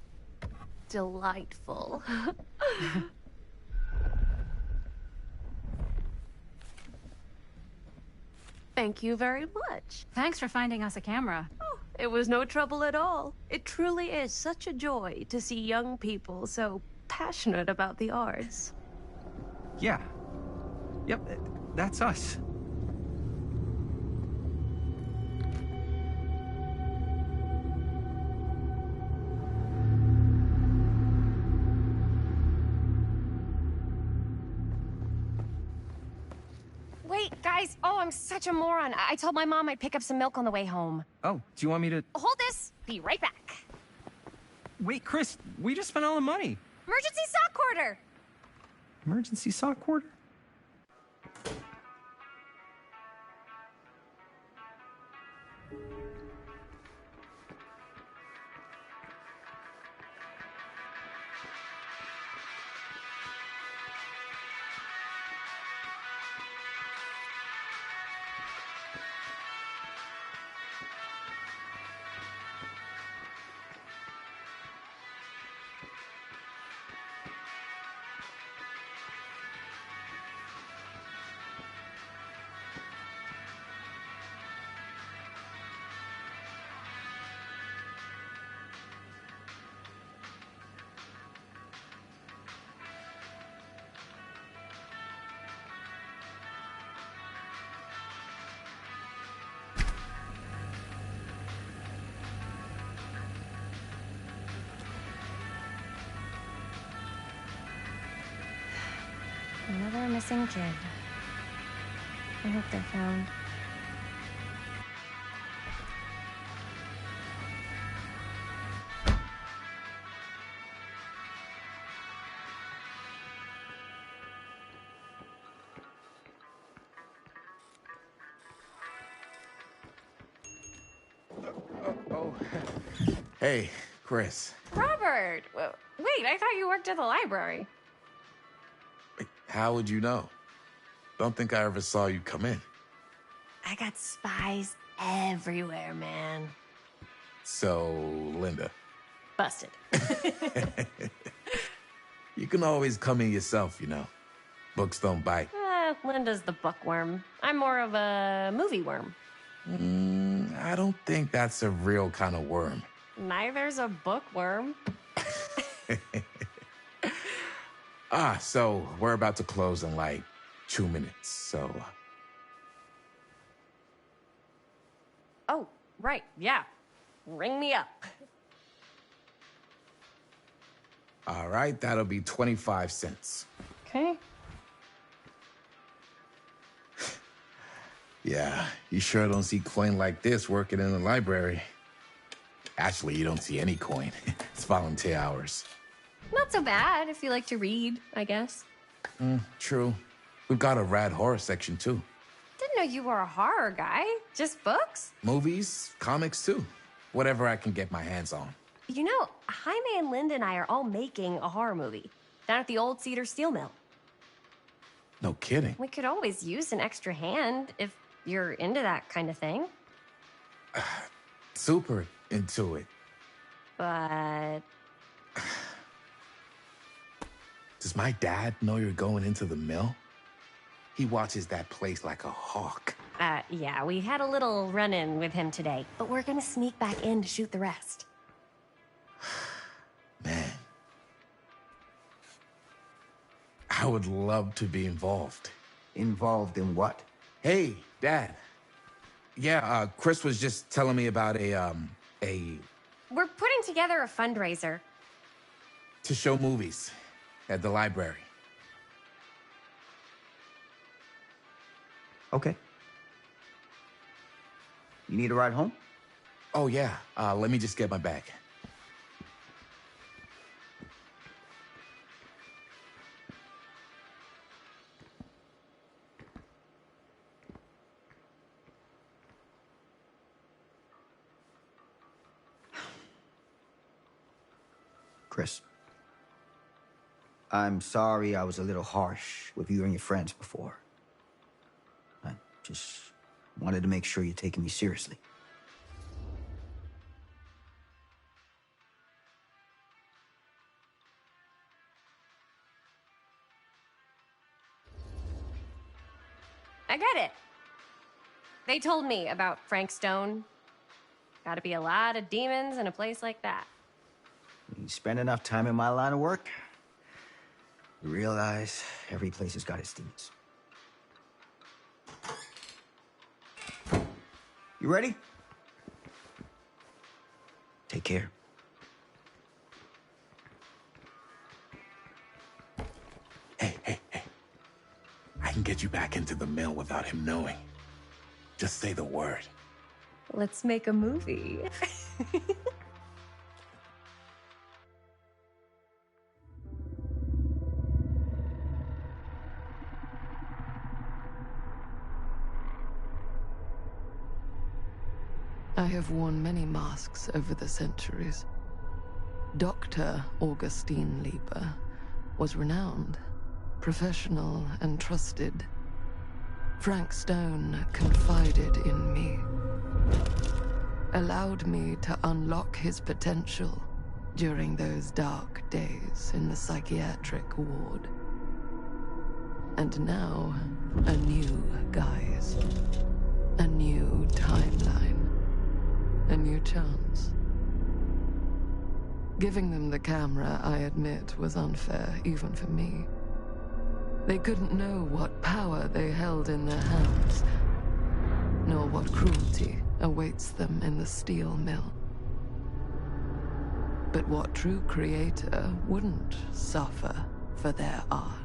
Delightful. Thank you very much. Thanks for finding us a camera. Oh, it was no trouble at all. It truly is such a joy to see young people so passionate about the arts. Yeah. Yep, that's us. Wait, guys. Oh, I'm such a moron. I told my mom I'd pick up some milk on the way home. Oh, do you want me to... Hold this. Be right back. Wait, Chris, we just spent all the money. Emergency sock order. Emergency sock order? Another missing kid. I hope they're found. Oh. Hey, Chris. Robert! Wait, I thought you worked at the library. How would you know? Don't think I ever saw you come in. I got spies everywhere, man. So, Linda. Busted. You can always come in yourself, you know. Books don't bite. Linda's the bookworm. I'm more of a movie worm. I don't think that's a real kind of worm. Neither's a bookworm. So we're about to close in like 2 minutes, so... Oh, right, yeah. Ring me up. All right, that'll be 25 cents. Okay. Yeah, you sure don't see coin like this working in the library. Actually, you don't see any coin. It's volunteer hours. Not so bad if you like to read, I guess. True. We've got a rad horror section, too. Didn't know you were a horror guy. Just books? Movies, comics, too. Whatever I can get my hands on. You know, Jaime and Linda and I are all making a horror movie down at the old Cedar Steel Mill. No kidding. We could always use an extra hand if you're into that kind of thing. Super into it. But... Does my dad know you're going into the mill? He watches that place like a hawk. Yeah, we had a little run-in with him today, but we're gonna sneak back in to shoot the rest. Man. I would love to be involved. Involved in what? Hey, Dad. Yeah, Chris was just telling me about a... We're putting together a fundraiser. to show movies at the library. Okay. You need a ride home? Oh, yeah. Let me just get my bag. Chris, I'm sorry I was a little harsh with you and your friends before. I just wanted to make sure you're taking me seriously. I get it. They told me about Frank Stone. Gotta be a lot of demons in a place like that. You spend enough time in my line of work, you realize every place has got its demons. You ready? Take care. Hey. I can get you back into the mill without him knowing. Just say the word. Let's make a movie. I have worn many masks over the centuries. Dr. Augustine Lieber was renowned, professional, and trusted. Frank Stone confided in me, allowed me to unlock his potential during those dark days in the psychiatric ward. And now, a new guise, a new timeline. A new chance. Giving them the camera, I admit, was unfair, even for me. They couldn't know what power they held in their hands, nor what cruelty awaits them in the steel mill. But what true creator wouldn't suffer for their art?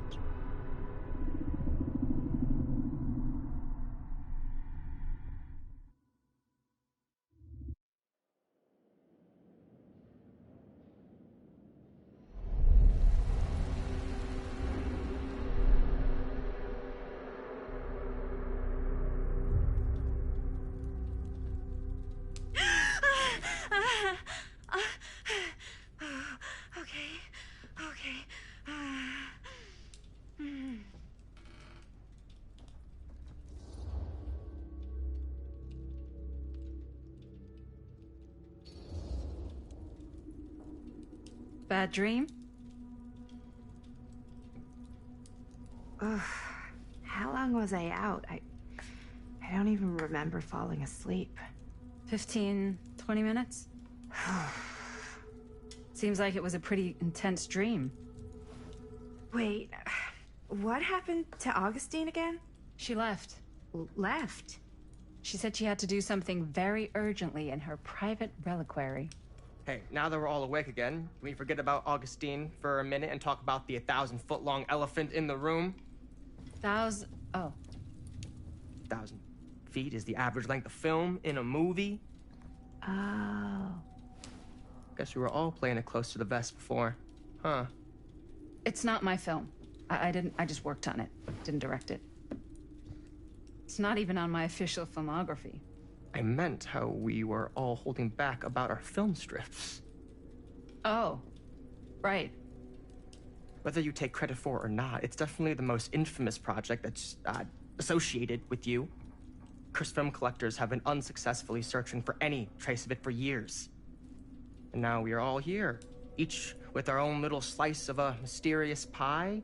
Bad dream? Ugh. How long was I out? I don't even remember falling asleep. 15, 20 minutes? Seems like it was a pretty intense dream. Wait, what happened to Augustine again? She left. Left? She said she had to do something very urgently in her private reliquary. Hey, now that we're all awake again, can we forget about Augustine for a minute and talk about the 1,000-foot-long elephant in the room? Oh. 1,000 feet is the average length of film in a movie. Oh. Guess we were all playing it close to the vest before, huh? It's not my film. I just worked on it. Didn't direct it. It's not even on my official filmography. I meant how we were all holding back about our film strips. Oh, right. Whether you take credit for it or not, it's definitely the most infamous project that's associated with you. Cursed film collectors have been unsuccessfully searching for any trace of it for years. And now we are all here, each with our own little slice of a mysterious pie.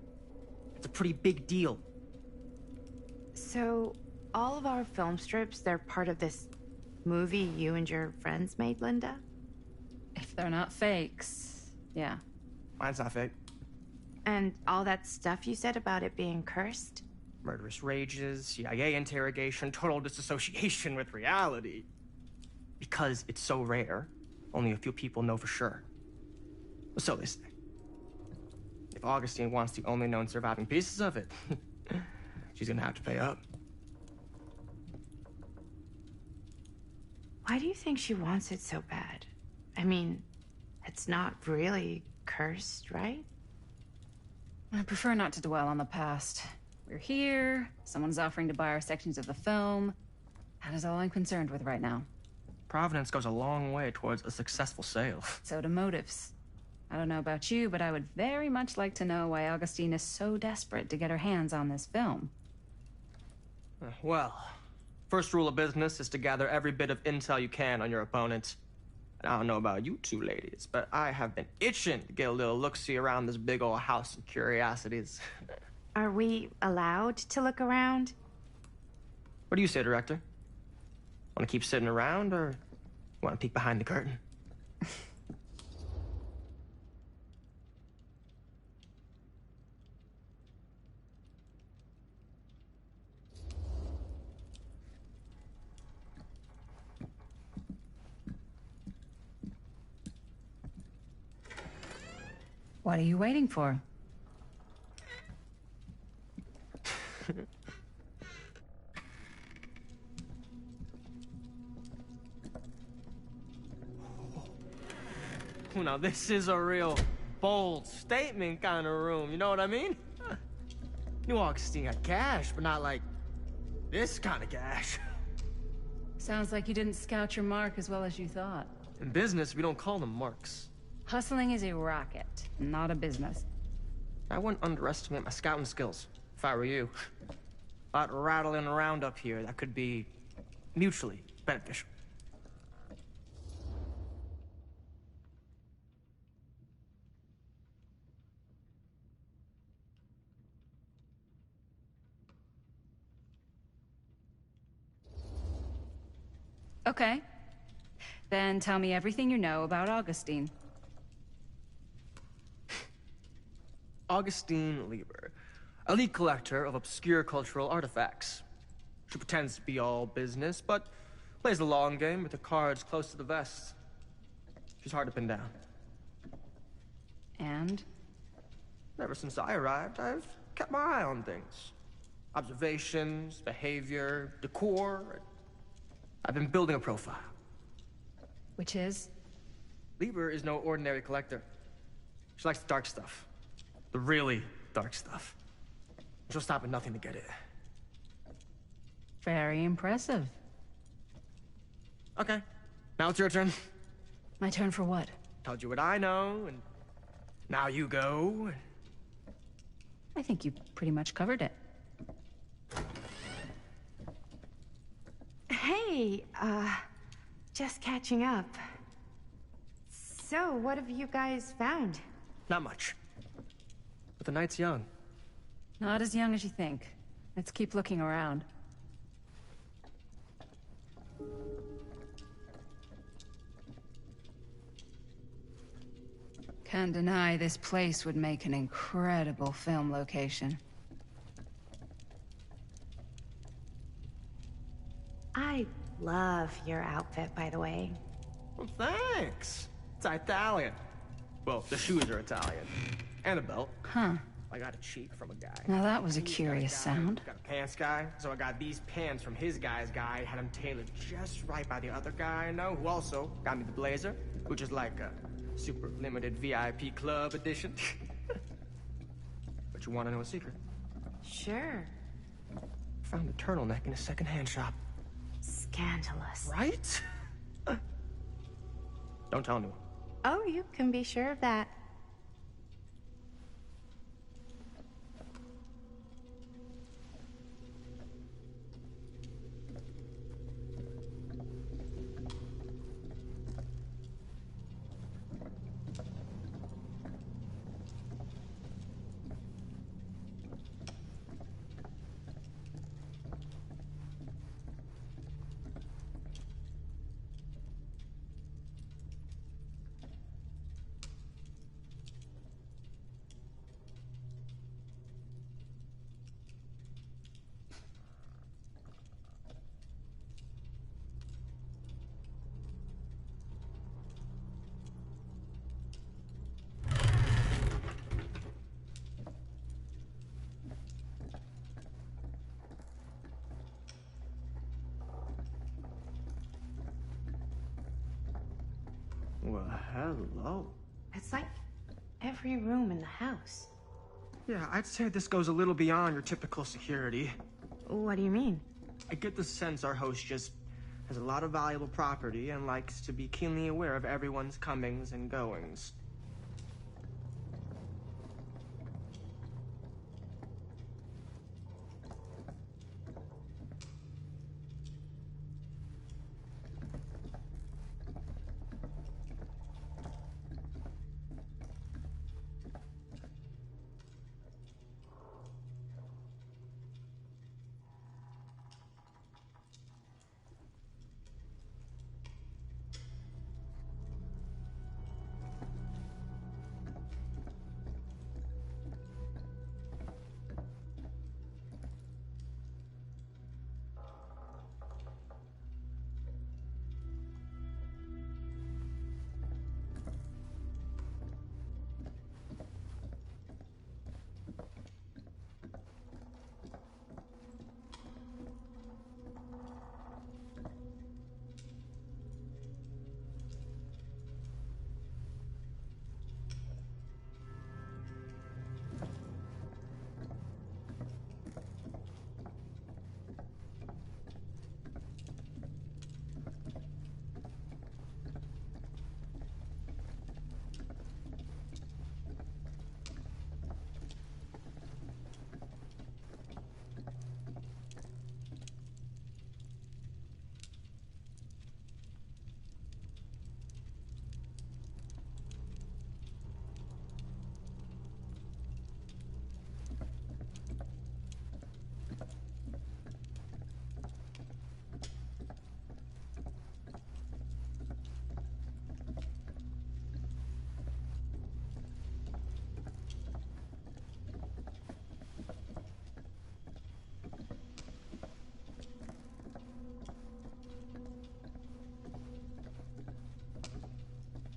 It's a pretty big deal. So, all of our film strips, they're part of this movie you and your friends made, Linda? If they're not fakes, yeah. Mine's not fake. And all that stuff you said about it being cursed? Murderous rages, CIA interrogation, total disassociation with reality. Because it's so rare, only a few people know for sure. So they say. If Augustine wants the only known surviving pieces of it, she's gonna have to pay up. Why do you think she wants it so bad? I mean, it's not really cursed, right? I prefer not to dwell on the past. We're here, someone's offering to buy our sections of the film. That is all I'm concerned with right now. Providence goes a long way towards a successful sale. So do motives. I don't know about you, but I would very much like to know why Augustine is so desperate to get her hands on this film. Well, first rule of business is to gather every bit of intel you can on your opponent. And I don't know about you two ladies, but I have been itching to get a little look-see around this big old house of curiosities. Are we allowed to look around? What do you say, director? Want to keep sitting around, or want to peek behind the curtain? What are you waiting for? Now, this is a real bold statement kind of room, you know what I mean? New Augustine got cash, but not like this kind of cash. Sounds like you didn't scout your mark as well as you thought. In business, we don't call them marks. Hustling is a racket, not a business. I wouldn't underestimate my scouting skills, if I were you. A lot rattling around up here that could be mutually beneficial. Okay. Then tell me everything you know about Augustine. Augustine Lieber, elite collector of obscure cultural artifacts. She pretends to be all business, but plays the long game with the cards close to the vest. She's hard to pin down. And? Ever since I arrived, I've kept my eye on things. Observations, behavior, decor. I've been building a profile. Which is? Lieber is no ordinary collector. She likes the dark stuff. The really dark stuff. She'll stop at nothing to get it. Very impressive. Okay, now it's your turn. My turn for what? Told you what I know, and now you go. I think you pretty much covered it. Hey, just catching up. So, what have you guys found? Not much. But the night's young. Not as young as you think. Let's keep looking around. Can't deny this place would make an incredible film location. I love your outfit, by the way. Well, thanks. It's Italian. Well, the shoes are Italian. And a belt. Huh. I got a cheek from a guy. Now that was a He's curious got a guy, sound. Got a pants guy, so I got these pants from his guy's guy, had them tailored just right by the other guy I know, who also got me the blazer, which is like a super limited VIP club edition. But you want to know a secret? Sure. Found a turtleneck in a secondhand shop. Scandalous. Right? Don't tell anyone. Oh, you can be sure of that. Well, hello. It's like every room in the house. Yeah, I'd say this goes a little beyond your typical security. What do you mean? I get the sense our host just has a lot of valuable property and likes to be keenly aware of everyone's comings and goings.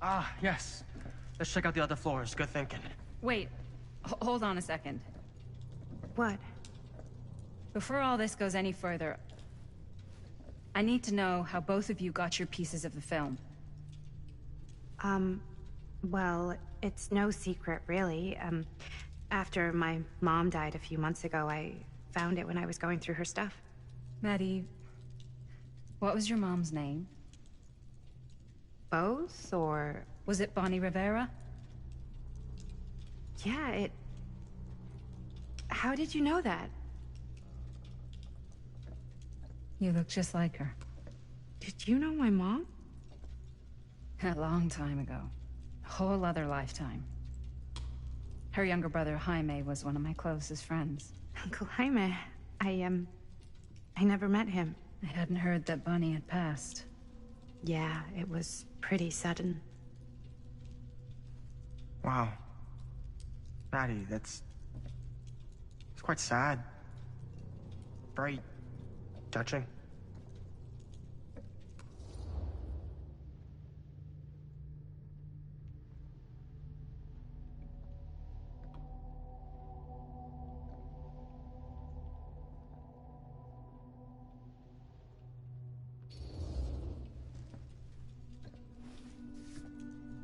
Ah, yes. Let's check out the other floors. Good thinking. Wait, hold on a second. What? Before all this goes any further, I need to know how both of you got your pieces of the film. Well, it's no secret, really. After my mom died a few months ago, I found it when I was going through her stuff. Maddie, what was your mom's name? Both, or... Was it Bonnie Rivera? Yeah, it... How did you know that? You look just like her. Did you know my mom? A long time ago. A whole other lifetime. Her younger brother, Jaime, was one of my closest friends. Uncle Jaime, I never met him. I hadn't heard that Bonnie had passed. Yeah, it was pretty sudden. Wow. Maddie, it's quite sad. Very touching.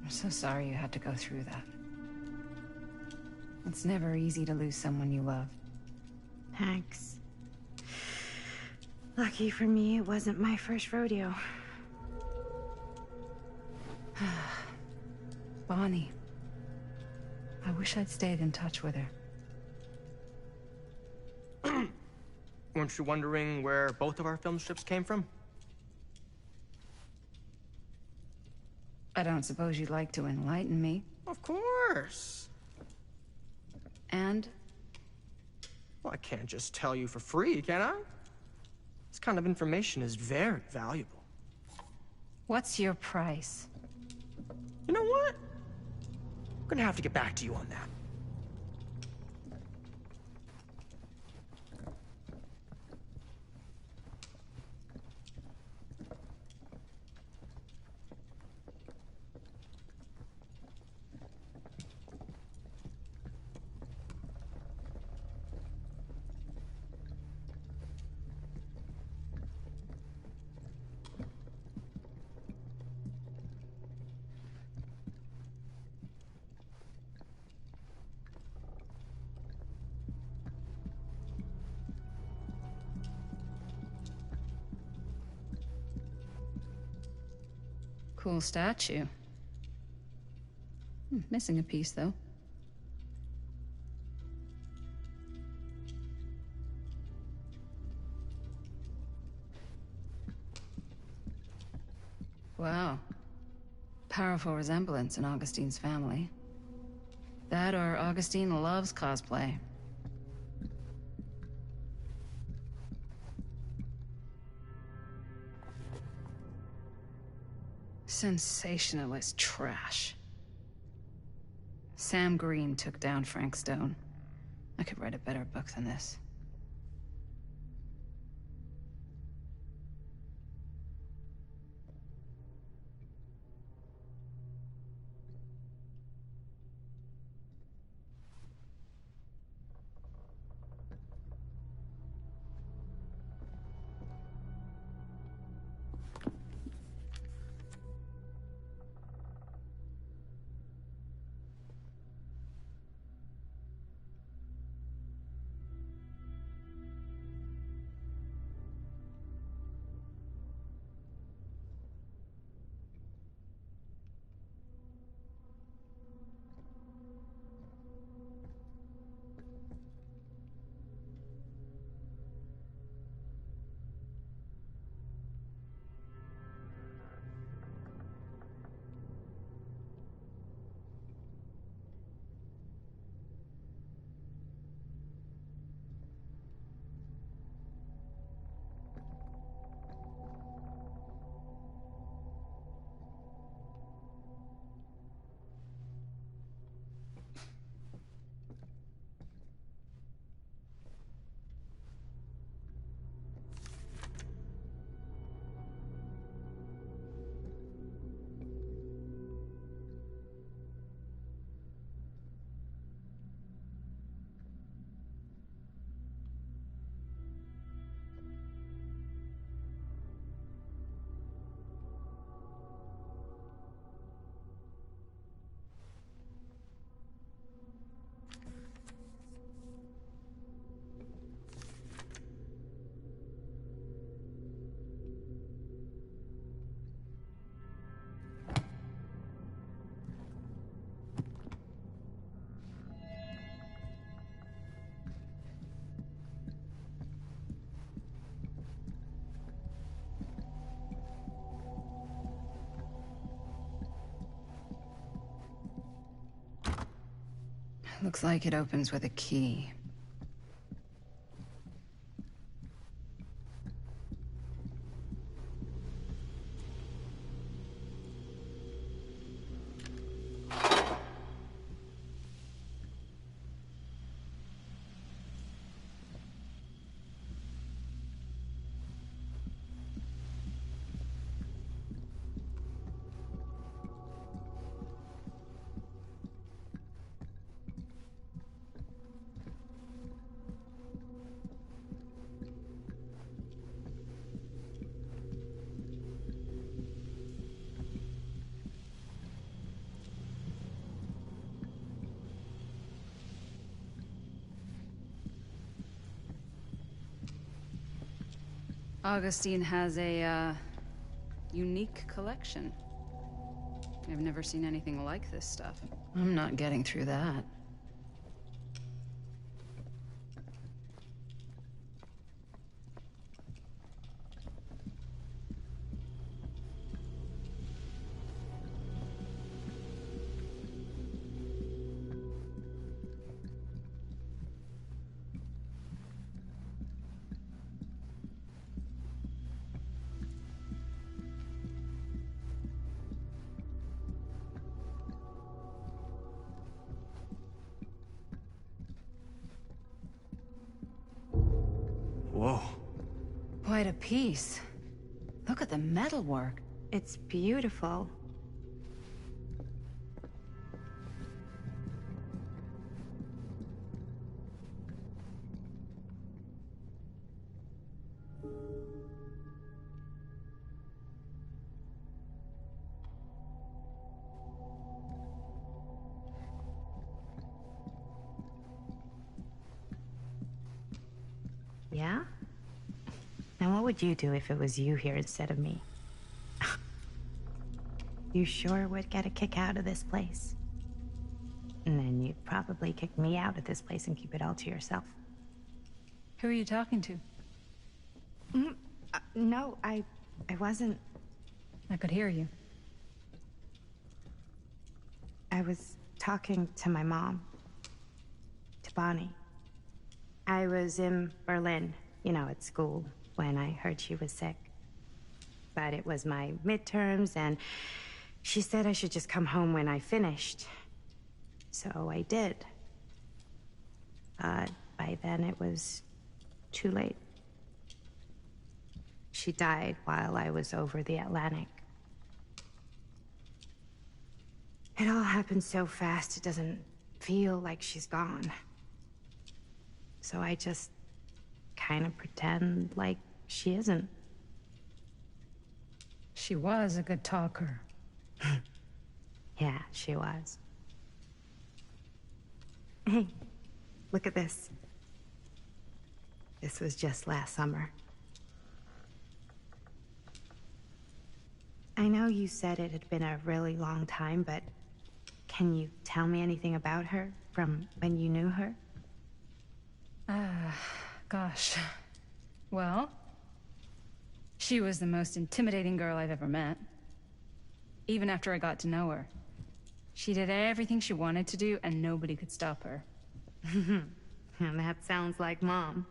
I'm so sorry you had to go through that. It's never easy to lose someone you love. Thanks. Lucky for me, it wasn't my first rodeo. Bonnie. I wish I'd stayed in touch with her. Weren't you wondering where both of our film strips came from? I don't suppose you'd like to enlighten me. Of course. And? Well, I can't just tell you for free, can I? This kind of information is very valuable. What's your price? You know what? I'm gonna have to get back to you on that. Cool statue. Missing a piece, though. Wow. Powerful resemblance in Augustine's family. That or Augustine loves cosplay. Sensationalist trash. Sam Green took down Frank Stone. I could write a better book than this. Looks like it opens with a key. Augustine has a, unique collection. I've never seen anything like this stuff. I'm not getting through that. Whoa. Quite a piece. Look at the metalwork. It's beautiful. Yeah? Now what would you do if it was you here instead of me? You sure would get a kick out of this place. And then you'd probably kick me out of this place and keep it all to yourself. Who are you talking to? No, I wasn't. I could hear you. I was talking to my mom. To Bonnie. I was in Berlin, you know, at school, when I heard she was sick. But it was my midterms, and she said I should just come home when I finished. So I did. But by then it was too late. She died while I was over the Atlantic. It all happened so fast, it doesn't feel like she's gone. So I just kind of pretend like she isn't. She was a good talker. Yeah, she was. Hey, look at this. This was just last summer. I know you said it had been a really long time, but can you tell me anything about her from when you knew her? Gosh. Well, she was the most intimidating girl I've ever met. Even after I got to know her. She did everything she wanted to do, and nobody could stop her. And that sounds like Mom.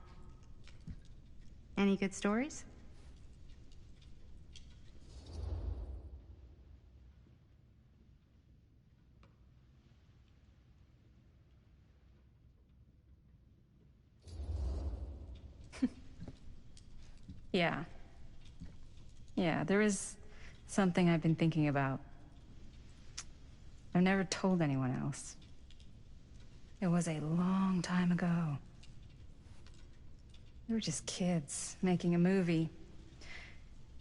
Any good stories? Yeah. Yeah, there is something I've been thinking about. I've never told anyone else. It was a long time ago. We were just kids, making a movie.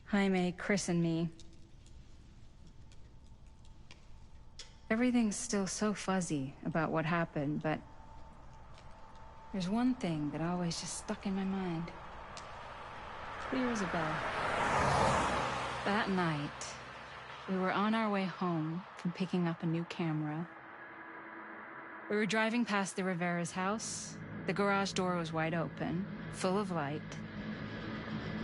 Jaime, Chris, and me. Everything's still so fuzzy about what happened, but there's one thing that always just stuck in my mind. Clear as a bell. That night, we were on our way home from picking up a new camera. We were driving past the Rivera's house. The garage door was wide open, full of light.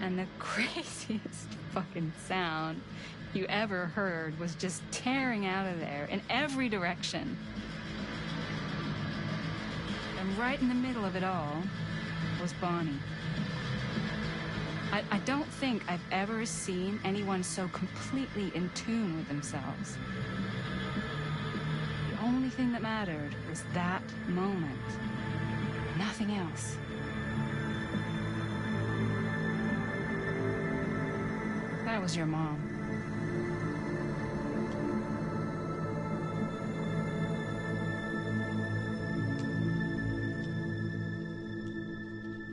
And the craziest fucking sound you ever heard was just tearing out of there in every direction. And right in the middle of it all was Bonnie. I don't think I've ever seen anyone so completely in tune with themselves. The only thing that mattered was that moment. Nothing else. That was your mom.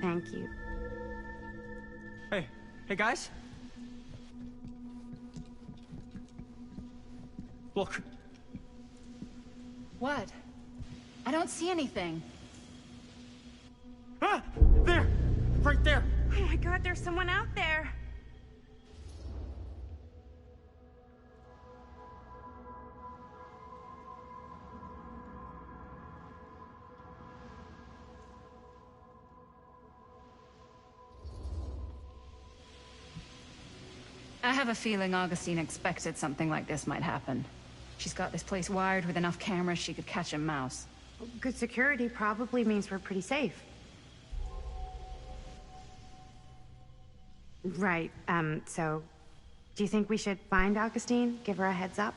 Thank you. Hey guys. Look. What? I don't see anything. Ah! There! Right there! Oh my God, there's someone out there. I have a feeling Augustine expected something like this might happen. She's got this place wired with enough cameras she could catch a mouse. Good security probably means we're pretty safe. Right, so... Do you think we should find Augustine? Give her a heads up?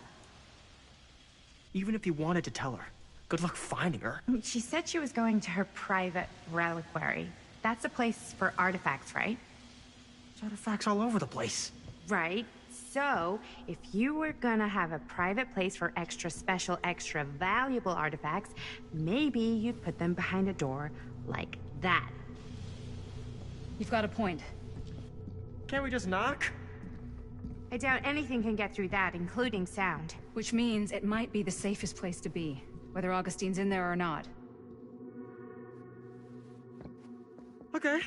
Even if you wanted to tell her, good luck finding her. She said she was going to her private reliquary. That's a place for artifacts, right? There's artifacts all over the place. Right. So, if you were gonna have a private place for extra special, extra valuable artifacts, maybe you'd put them behind a door like that. You've got a point. Can't we just knock? I doubt anything can get through that, including sound. Which means it might be the safest place to be, whether Augustine's in there or not. Okay.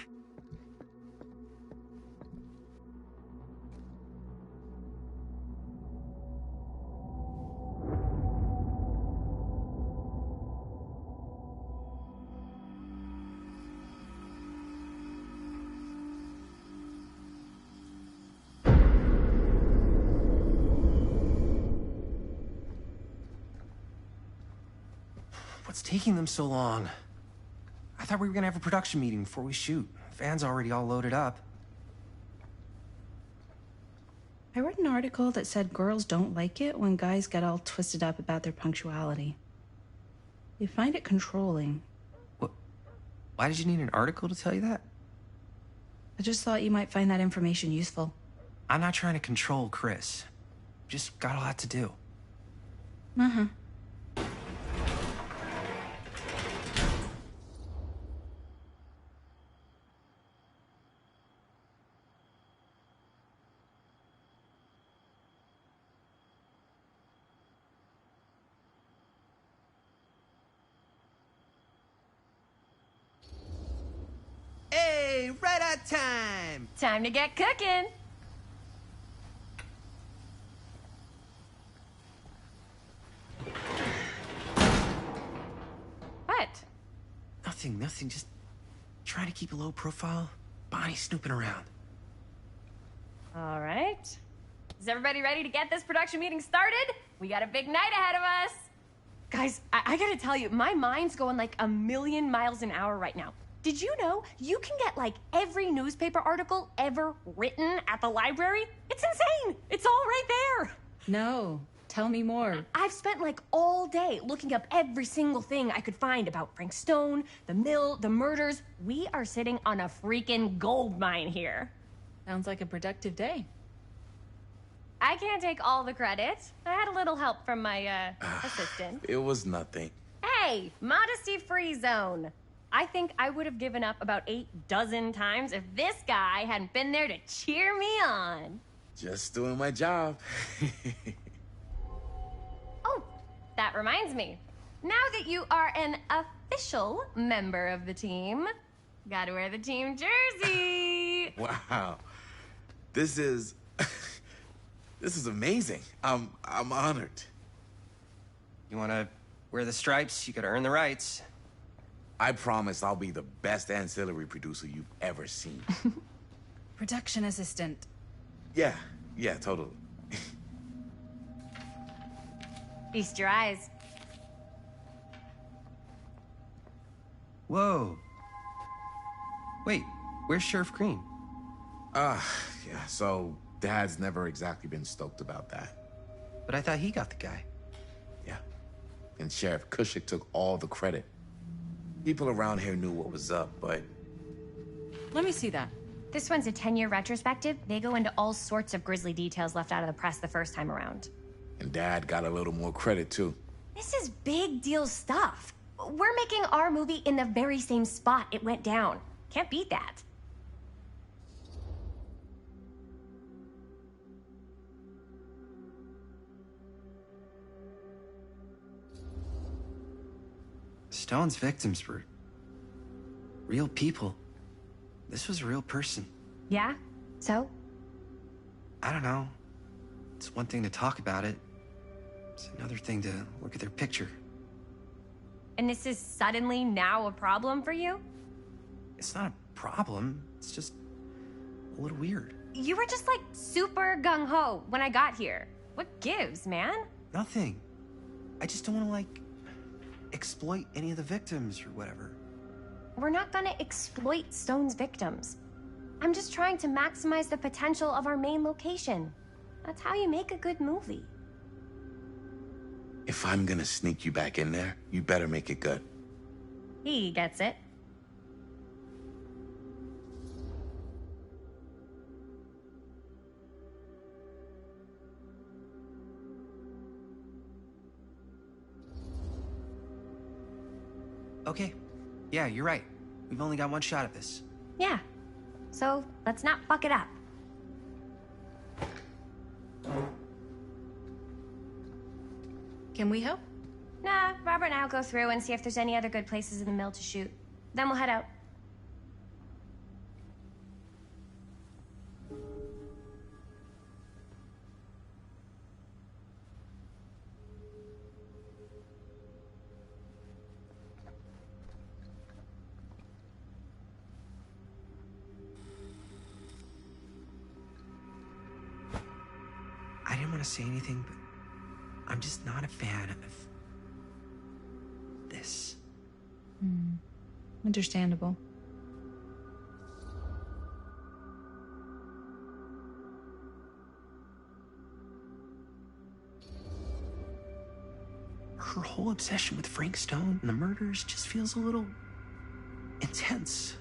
What's taking them so long? I thought we were gonna have a production meeting before we shoot. Van's already all loaded up. I read an article that said girls don't like it when guys get all twisted up about their punctuality. They find it controlling. What? Why did you need an article to tell you that? I just thought you might find that information useful. I'm not trying to control Chris. Just got a lot to do. Uh-huh. Hey, right on time! Time to get cooking. What? Nothing. Just trying to keep a low profile. Bonnie's snooping around. All right. Is everybody ready to get this production meeting started? We got a big night ahead of us. Guys, I gotta tell you, my mind's going like a million miles an hour right now. Did you know you can get like every newspaper article ever written at the library? It's insane. It's all right there. No, tell me more. I've spent like all day looking up every single thing I could find about Frank Stone, the mill, the murders. We are sitting on a freaking gold mine here. Sounds like a productive day. I can't take all the credit. I had a little help from my assistant. It was nothing. Hey, modesty-free zone. I think I would have given up about 8 dozen times if this guy hadn't been there to cheer me on. Just doing my job. Oh, that reminds me. Now that you are an official member of the team, gotta wear the team jersey. Wow. This is... this is amazing. I'm honored. You wanna wear the stripes? You gotta earn the rights. I promise I'll be the best ancillary producer you've ever seen. Production assistant. Yeah, totally. Feast your eyes. Whoa. Wait, where's Sheriff Green? Yeah, so Dad's never exactly been stoked about that. But I thought he got the guy. Yeah. And Sheriff Cushik took all the credit. People around here knew what was up, but... Let me see that. This one's a 10-year retrospective. They go into all sorts of grisly details left out of the press the first time around. And Dad got a little more credit, too. This is big deal stuff. We're making our movie in the very same spot it went down. Can't beat that. Stone's victims were real people. This was a real person. Yeah? So? I don't know. It's one thing to talk about it. It's another thing to look at their picture. And this is suddenly now a problem for you? It's not a problem. It's just a little weird. You were just like super gung-ho when I got here. What gives, man? Nothing. I just don't want to, like, exploit any of the victims or whatever. We're not gonna exploit Stone's victims. I'm just trying to maximize the potential of our main location. That's how you make a good movie. If I'm gonna sneak you back in there, you better make it good. He gets it. Okay. Yeah, you're right. We've only got one shot at this. Yeah. So, let's not fuck it up. Can we help? Nah, Robert and I'll go through and see if there's any other good places in the mill to shoot. Then we'll head out. I didn't want to say anything, but I'm just not a fan of this. Understandable. Her whole obsession with Frank Stone and the murders just feels a little intense.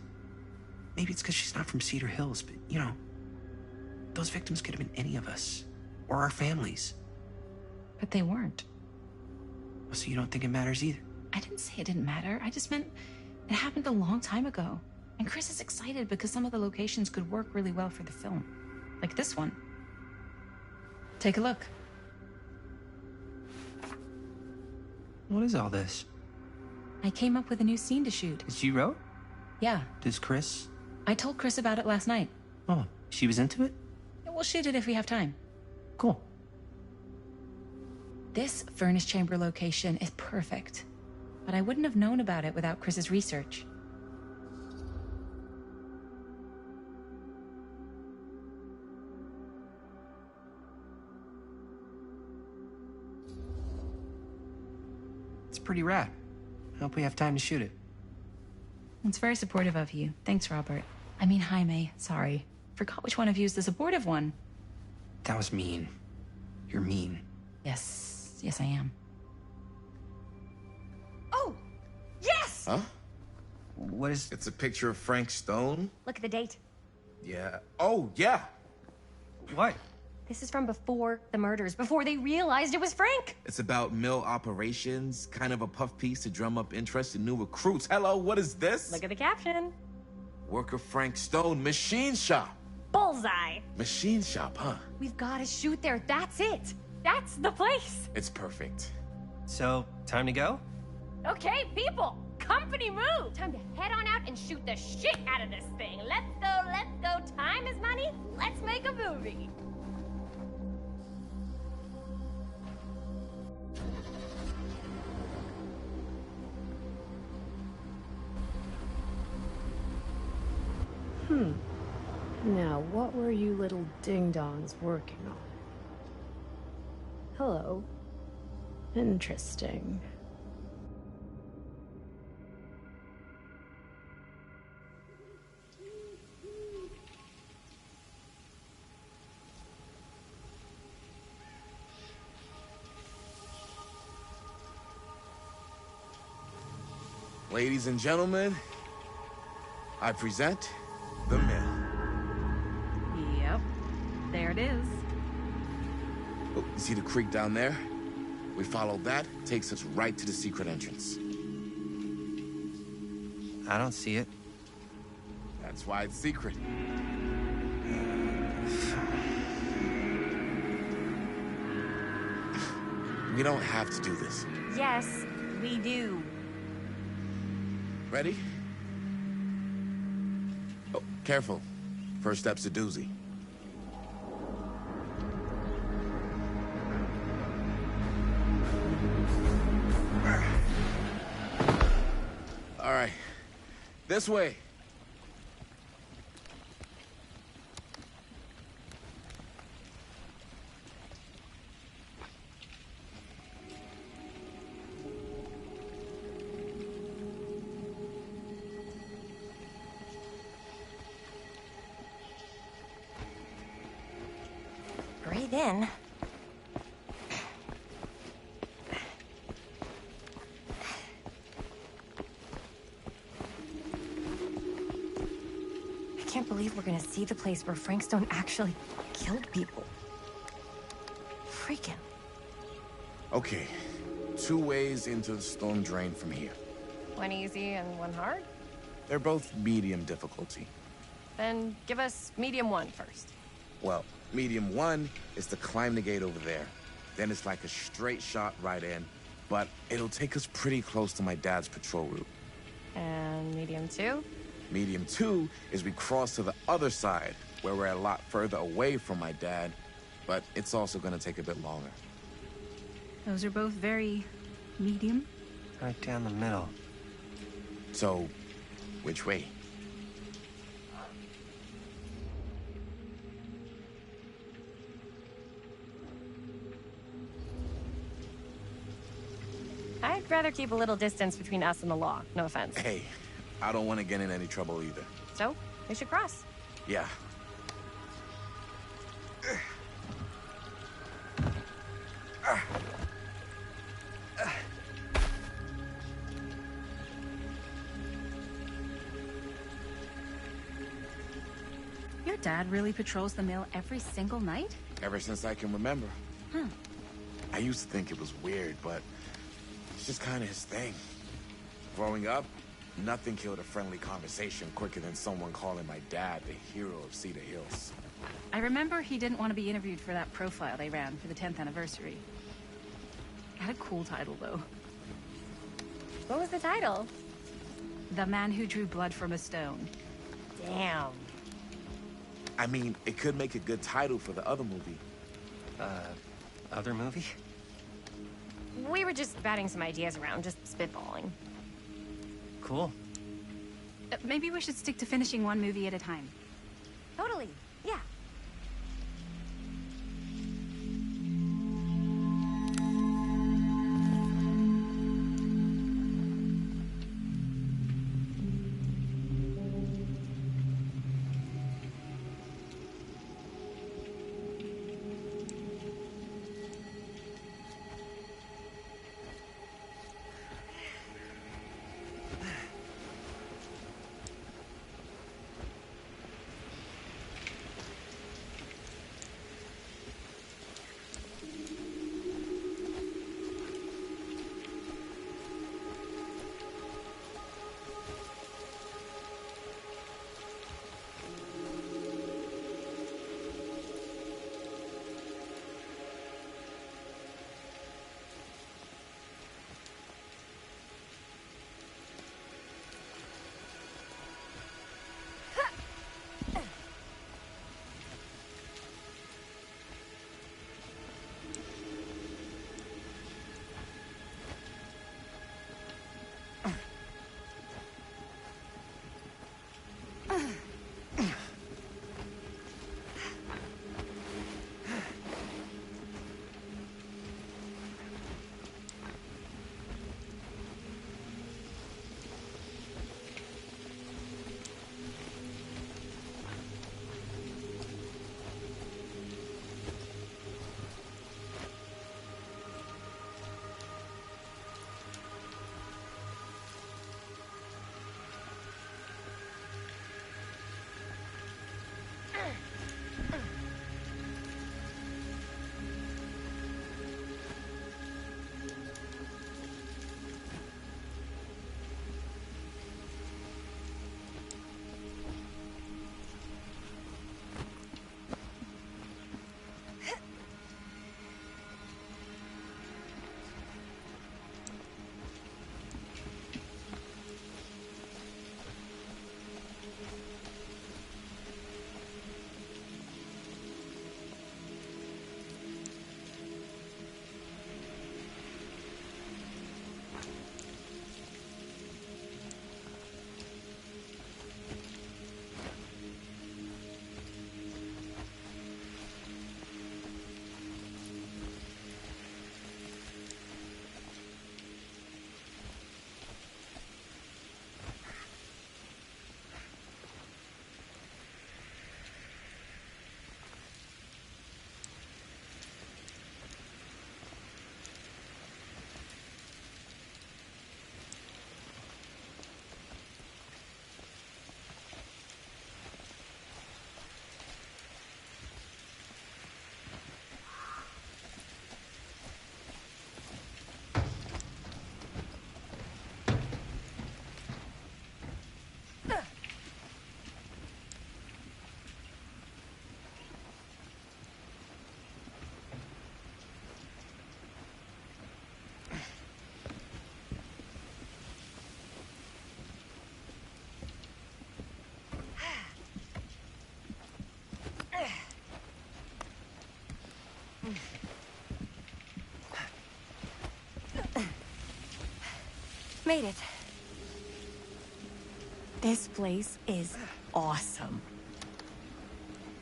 Maybe it's because she's not from Cedar Hills, but, you know, those victims could have been any of us. Or our families. But they weren't. So you don't think it matters either? I didn't say it didn't matter. I just meant it happened a long time ago. And Chris is excited because some of the locations could work really well for the film. Like this one. Take a look. What is all this? I came up with a new scene to shoot. She wrote? Yeah. Does Chris? I told Chris about it last night. Oh, she was into it? We'll shoot it if we have time. Cool. This furnace chamber location is perfect. But I wouldn't have known about it without Chris's research. It's pretty rad. I hope we have time to shoot it. It's very supportive of you. Thanks, Robert. I mean, Jaime, sorry. Forgot which one of you is the supportive one. That was mean. You're mean. Yes, I am. Oh! Yes! Huh? What is... It's a picture of Frank Stone? Look at the date. Yeah. Oh, yeah. What? This is from before the murders, before they realized it was Frank. It's about mill operations, kind of a puff piece to drum up interest in new recruits. Hello, what is this? Look at the caption. Worker Frank Stone, machine shop. Bullseye. Machine shop, huh? We've got to shoot there. That's it. That's the place. It's perfect. So, time to go? Okay, people. Company move. Time to head on out and shoot the shit out of this thing. Let's go, let's go. Time is money. Let's make a movie. Now, what were you little ding-dongs working on? Hello. Interesting. Ladies and gentlemen, I present the mill. Yep. There it is. Oh, you see the creek down there? We follow that, takes us right to the secret entrance. I don't see it. That's why it's secret. We don't have to do this. Yes, we do. Ready? Oh, careful. First step's a doozy. All right. This way. Breathe in. I can't believe we're gonna see the place where Frank Stone actually killed people. Freaking. Okay. 2 ways into the storm drain from here. One easy and one hard? They're both medium difficulty. Then give us medium one first. Well, medium 1 is to climb the gate over there. Then it's like a straight shot right in, but it'll take us pretty close to my dad's patrol route. And medium two? Medium 2 is we cross to the other side, where we're a lot further away from my dad, but it's also gonna take a bit longer. Those are both very medium. Right down the middle. So, which way? I'd rather keep a little distance between us and the law. No offense. Hey, I don't want to get in any trouble either. So, we should cross. Yeah. Your dad really patrols the mill every single night? Ever since I can remember. Huh. I used to think it was weird, but it's just kind of his thing. Growing up, nothing killed a friendly conversation quicker than someone calling my dad the hero of Cedar Hills. I remember he didn't want to be interviewed for that profile they ran for the 10th anniversary. Had a cool title, though. What was the title? The Man Who Drew Blood from a Stone. Damn. I mean, it could make a good title for the other movie. Other movie? We were just batting some ideas around, just spitballing. Cool. Maybe we should stick to finishing one movie at a time. Totally. Yeah. Made it. This place is awesome.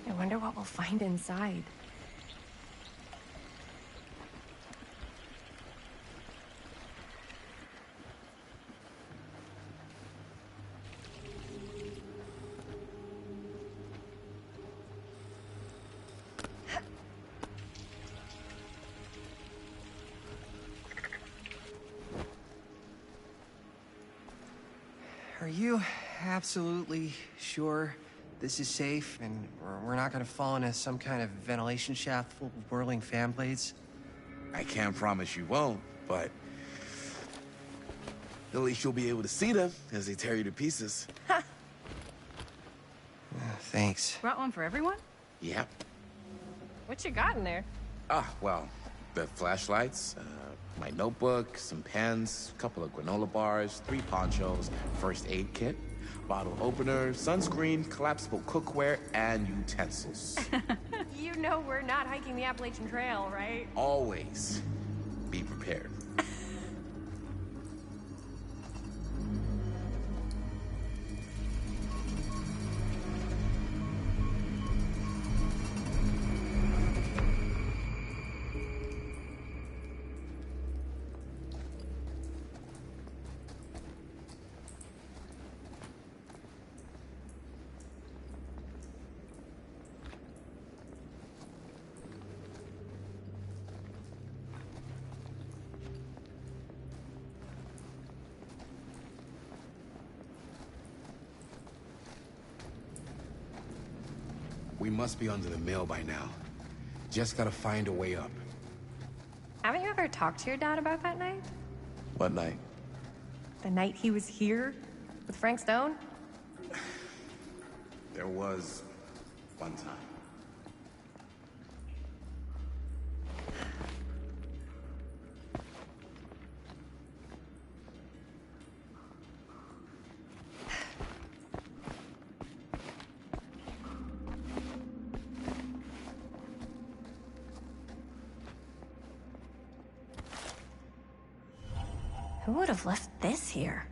I wonder what we'll find inside. Are you absolutely sure this is safe and we're not gonna fall into some kind of ventilation shaft full of whirling fan blades? I can't promise you won't, but at least you'll be able to see them as they tear you to pieces. Thanks. Brought one for everyone? Yep. What you got in there? Well, the flashlights, my notebook, some pens, a couple of granola bars, 3 ponchos, first aid kit, bottle opener, sunscreen, collapsible cookware, and utensils. You know we're not hiking the Appalachian Trail, right? Always be prepared. We must be under the mill by now. Just gotta find a way up. Haven't you ever talked to your dad about that night? What night? The night he was here with Frank Stone? There was one time. Who would have left this here?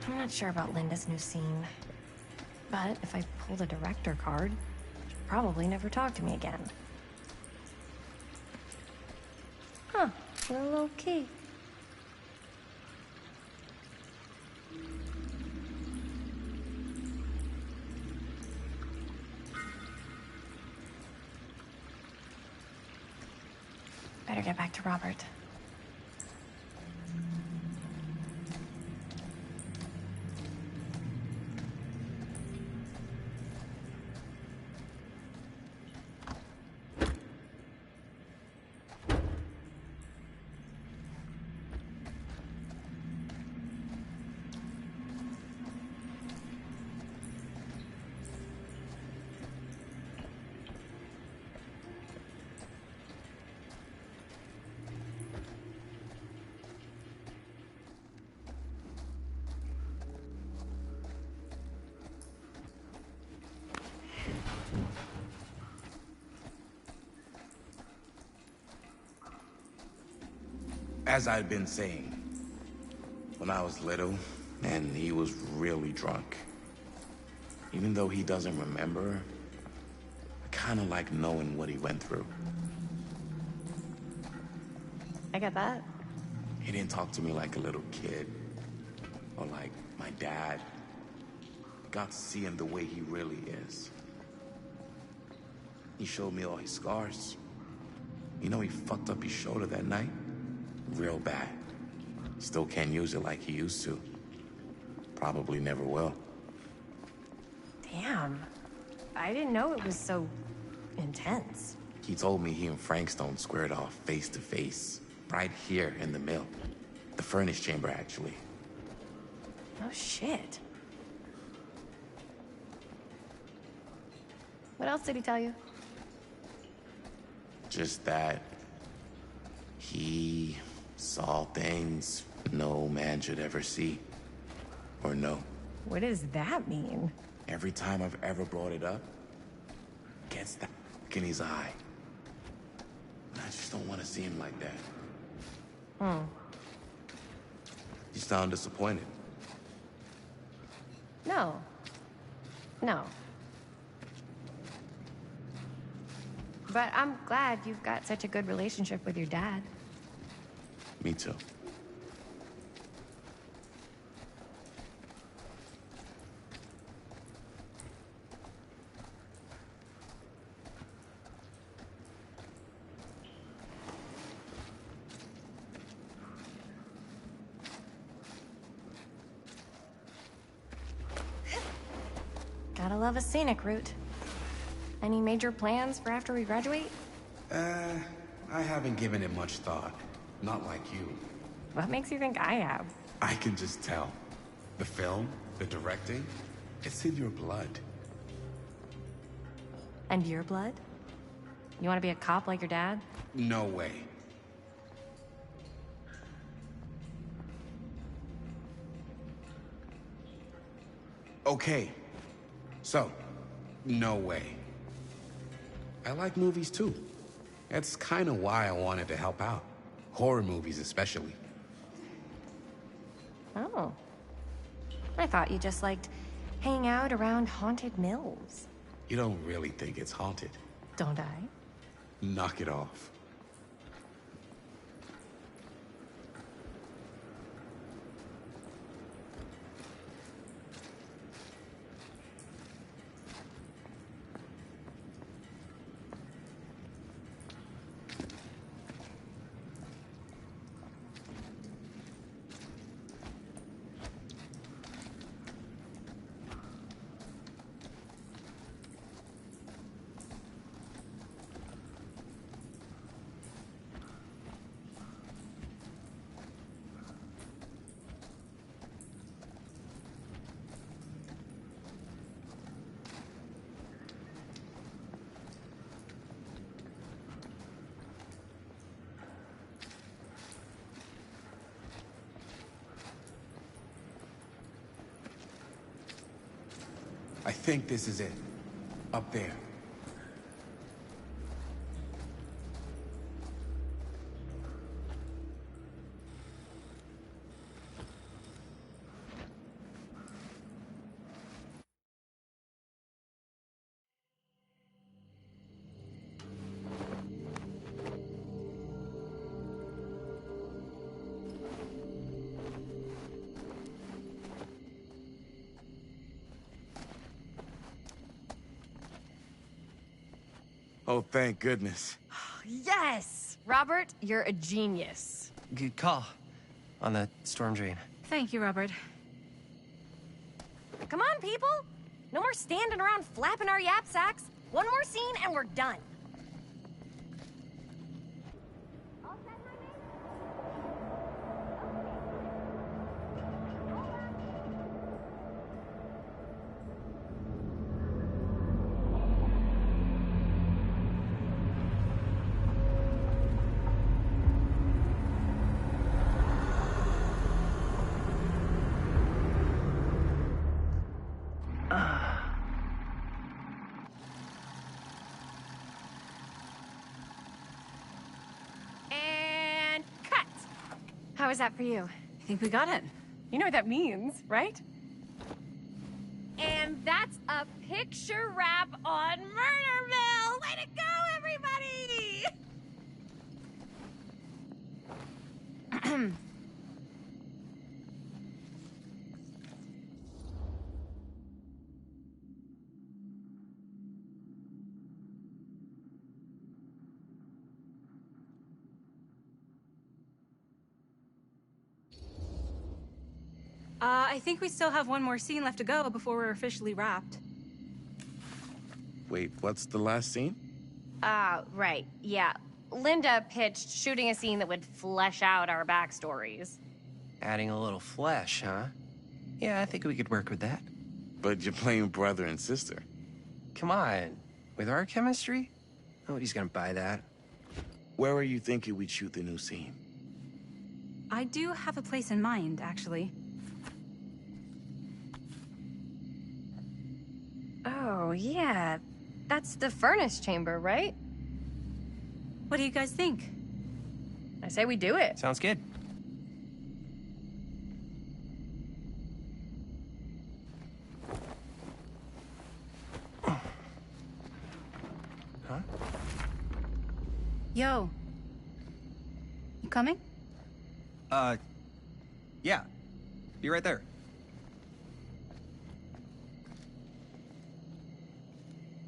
I'm not sure about Linda's new scene. But if I pull the director card, she'll probably never talk to me again. Huh, real low key. Better get back to Robert. As I'd been saying, when I was little, and he was really drunk. Even though he doesn't remember, I kind of like knowing what he went through. I get that. He didn't talk to me like a little kid, or like my dad. I got to see him the way he really is. He showed me all his scars. You know, he fucked up his shoulder that night. Real bad. Still can't use it like he used to. Probably never will. Damn. I didn't know it was so intense. He told me he and Frankstone squared off face to face. Right here in the mill. The furnace chamber, actually. Oh, shit. What else did he tell you? Just that he saw things no man should ever see or know. What does that mean? Every time I've ever brought it up, gets that in his eye. I just don't want to see him like that. You sound disappointed. No. No. But I'm glad you've got such a good relationship with your dad. Me too. Gotta love a scenic route. Any major plans for after we graduate? I haven't given it much thought. Not like you. What makes you think I have? I can just tell. The film, the directing, it's in your blood. And your blood? You want to be a cop like your dad? No way. Okay. So, no way. I like movies too. That's kind of why I wanted to help out. Horror movies especially. Oh. I thought you just liked hanging out around haunted mills. You don't really think it's haunted. Don't I? Knock it off. I think this is it. Up there. Oh, thank goodness. Yes! Robert, you're a genius. Good call on the storm drain. Thank you, Robert. Come on, people! No more standing around flapping our yap sacks. One more scene and we're done. And cut! was that for you? I think we got it. You know what that means, right? And that's a picture wrap on Murderville! Way to go, everybody! I think we still have one more scene left to go before we're officially wrapped. Wait, what's the last scene? Right, yeah. Linda pitched shooting a scene that would flesh out our backstories. Adding a little flesh, huh? Yeah, I think we could work with that. But you're playing brother and sister. Come on. With our chemistry? Nobody's gonna buy that. Where are you thinking we'd shoot the new scene? I do have a place in mind, actually. Oh, yeah. That's the furnace chamber, right? What do you guys think? I say we do it. Sounds good. Huh? Yo. You coming? Yeah. Be right there.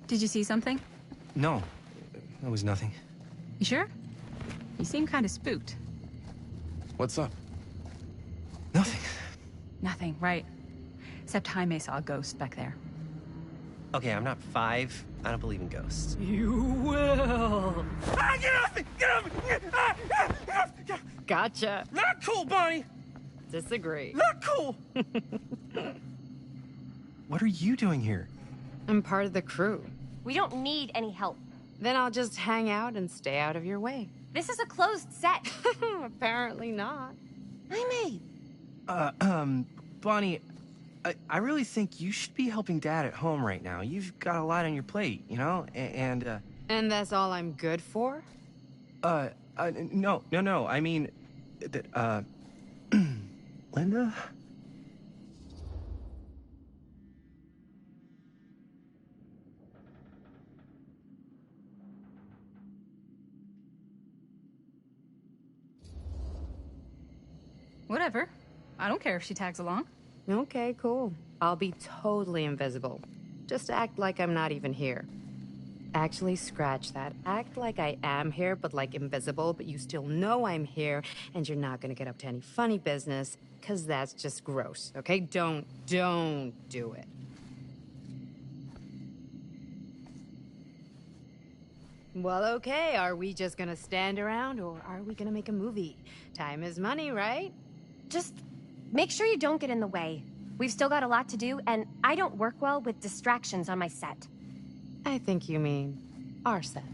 Did you see something? No, that was nothing. You sure? You seem kind of spooked. What's up? Nothing. Nothing, right. Except Jaime saw a ghost back there. Okay, I'm not 5. I don't believe in ghosts. You will. Ah, get off me! Get off me! Ah, ah, ah, ah. Gotcha. Not cool, Bonnie! Disagree. Not cool! What are you doing here? I'm part of the crew. We don't need any help. Then I'll just hang out and stay out of your way. This is a closed set. Apparently not. Jaime! Bonnie, I really think you should be helping Dad at home right now. You've got a lot on your plate, you know? And that's all I'm good for? no. I mean, that, Linda? Whatever. I don't care if she tags along. Okay, cool. I'll be totally invisible. Just act like I'm not even here. Actually, scratch that. Act like I am here, but like invisible, but you still know I'm here, and you're not gonna get up to any funny business, because that's just gross, okay? Don't do it. Well, okay, are we just gonna stand around, or are we gonna make a movie? Time is money, right? Just make sure you don't get in the way. We've still got a lot to do, and I don't work well with distractions on my set. I think you mean our set.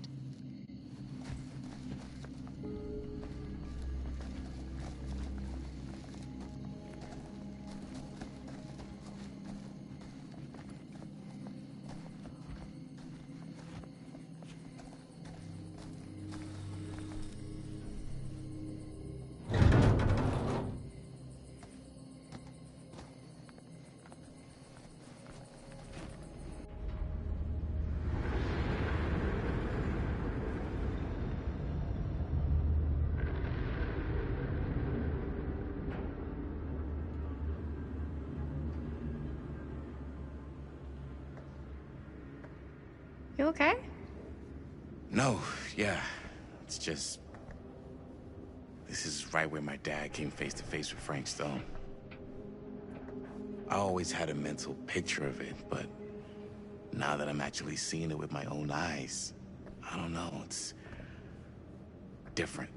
You okay? No, yeah. It's just... This is right where my dad came face to face with Frank Stone. I always had a mental picture of it, but now that I'm actually seeing it with my own eyes, I don't know, it's different.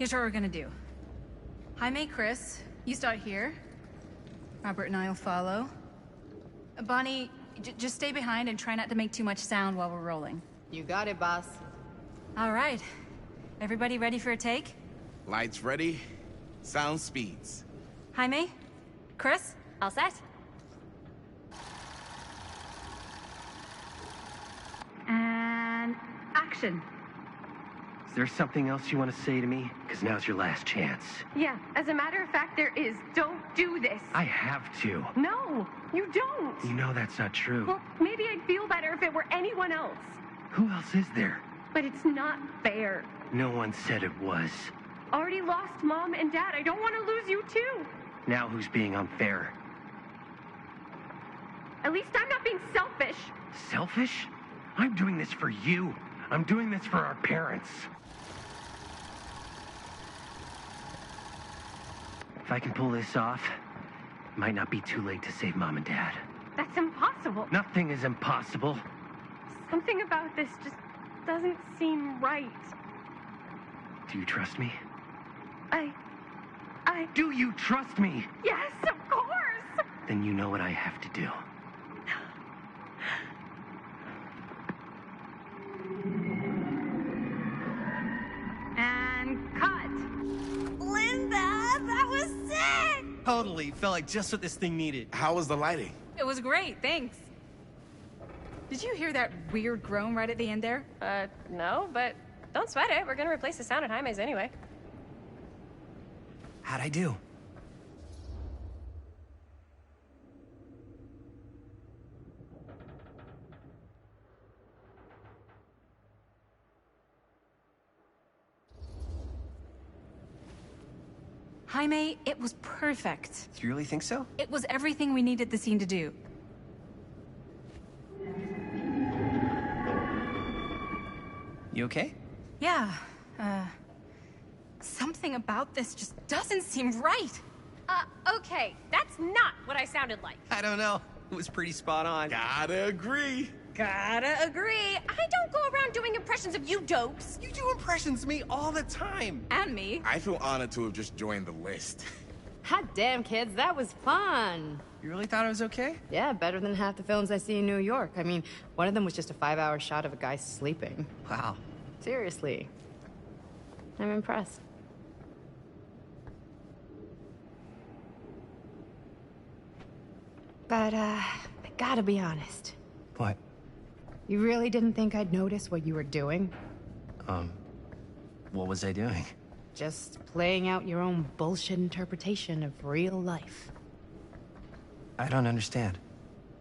Here's what we're gonna do. Jaime, Chris, you start here. Robert and I will follow. Bonnie, just stay behind and try not to make too much sound while we're rolling. You got it, boss. All right. Everybody ready for a take? Lights ready, sound speeds. Jaime? Chris? All set? And action. Is there something else you want to say to me? Because now's your last chance. Yeah, as a matter of fact, there is. Don't do this. I have to. No, you don't. You know that's not true. Well, maybe I'd feel better if it were anyone else. Who else is there? But it's not fair. No one said it was. Already lost Mom and Dad. I don't want to lose you too. Now who's being unfair? At least I'm not being selfish. Selfish? I'm doing this for you. I'm doing this for our parents. If I can pull this off, it might not be too late to save Mom and Dad. That's impossible. Nothing is impossible. Something about this just doesn't seem right. Do you trust me? I... Do you trust me? Yes, of course! Then you know what I have to do. And cut. Linda, that was sick! Totally. Felt like just what this thing needed. How was the lighting? It was great, thanks. Did you hear that weird groan right at the end there? No, but don't sweat it. We're gonna replace the sound at Jaime's anyway. How'd I do? Jaime, it was perfect. Do you really think so? It was everything we needed the scene to do. You okay? Yeah, something about this just doesn't seem right. Okay, that's not what I sounded like. I don't know. It was pretty spot on. Gotta agree. Gotta agree. I don't go around doing impressions of you dopes. You do impressions of me all the time. And me. I feel honored to have just joined the list. Hot damn, kids, that was fun. You really thought it was okay? Yeah, better than half the films I see in New York. I mean, one of them was just a 5-hour shot of a guy sleeping. Wow. Seriously. I'm impressed. But, I gotta be honest. What? You really didn't think I'd notice what you were doing? What was I doing? Just playing out your own bullshit interpretation of real life. I don't understand.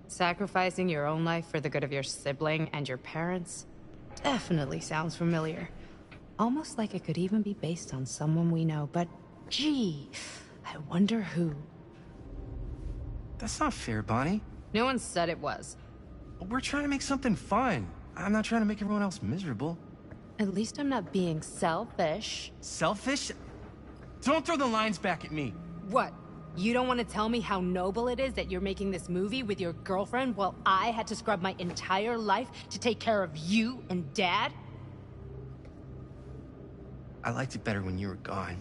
Sacrificing your own life for the good of your sibling and your parents definitely sounds familiar. Almost like it could even be based on someone we know, but gee, I wonder who. That's not fair, Bonnie. No one said it was. We're trying to make something fun. I'm not trying to make everyone else miserable. At least I'm not being selfish. Selfish? Don't throw the lines back at me. What? You don't want to tell me how noble it is that you're making this movie with your girlfriend while I had to scrub my entire life to take care of you and Dad? I liked it better when you were gone.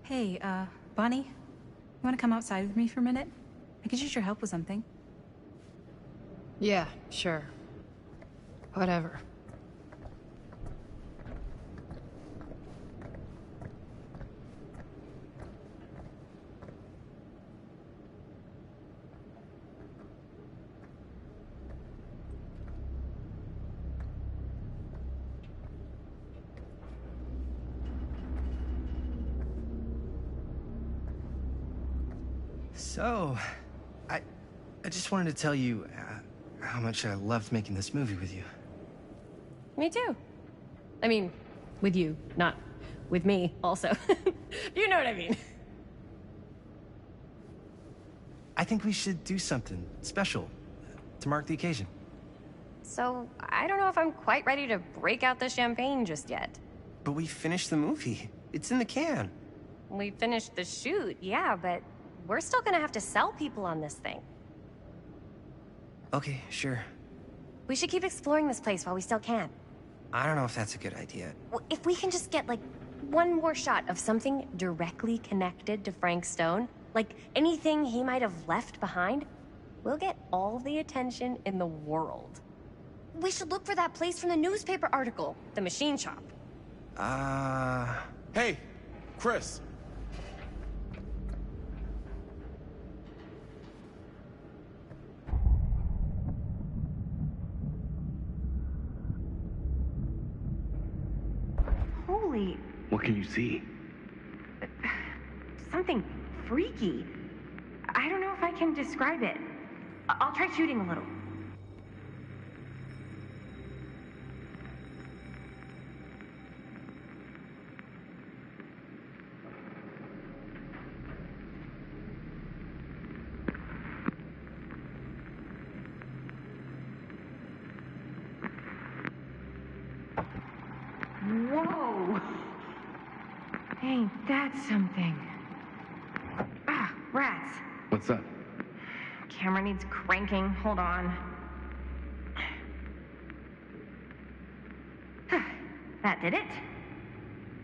Hey, Bonnie, you want to come outside with me for a minute? I could use your help with something. Yeah, sure. Whatever. So, I just wanted to tell you how much I loved making this movie with you. Me too. I mean, With you, not with me, also. You know what I mean. I think we should do something special to mark the occasion. So, I don't know if I'm quite ready to break out the champagne just yet. But we finished the movie. It's in the can. We finished the shoot, yeah, but we're still gonna have to sell people on this thing. Okay, sure. We should keep exploring this place while we still can. I don't know if that's a good idea. Well, if we can just get, like, one more shot of something directly connected to Frank Stone, like anything he might have left behind, we'll get all the attention in the world. We should look for that place from the newspaper article, the machine shop. Hey, Chris. Holy, What can you see? something freaky. I don't know if I can describe it. I'll try shooting a little. Whoa! Ain't that something? Ah, rats. What's up? Camera needs cranking. Hold on. That did it.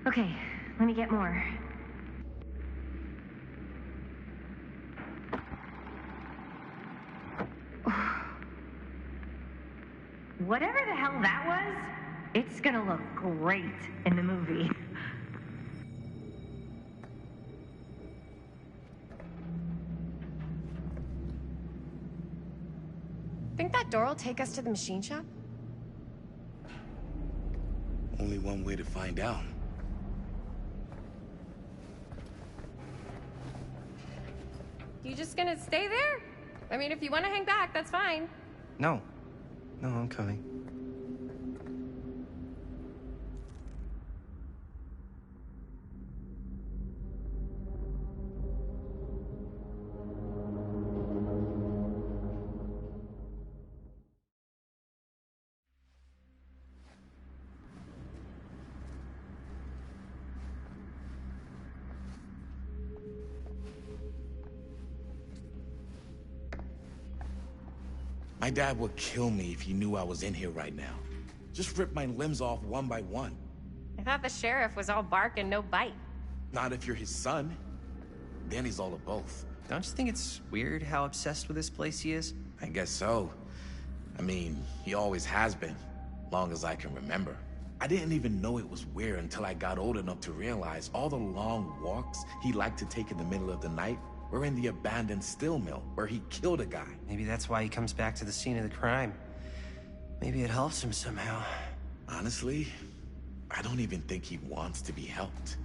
Okay, let me get more. Whatever the hell that was, it's gonna look great in the movie. Think that door will take us to the machine shop? Only one way to find out. You just gonna stay there? I mean, if you want to hang back, that's fine. No. No, I'm coming. My dad would kill me if he knew I was in here right now. Just rip my limbs off one by one. I thought the sheriff was all bark and no bite. Not if you're his son. Then he's all of both. Don't you think it's weird how obsessed with this place he is? I guess so. I mean, he always has been, long as I can remember. I didn't even know it was weird until I got old enough to realize all the long walks he liked to take in the middle of the night were in the abandoned steel mill where he killed a guy. Maybe that's why he comes back to the scene of the crime. Maybe it helps him somehow. Honestly, I don't even think he wants to be helped.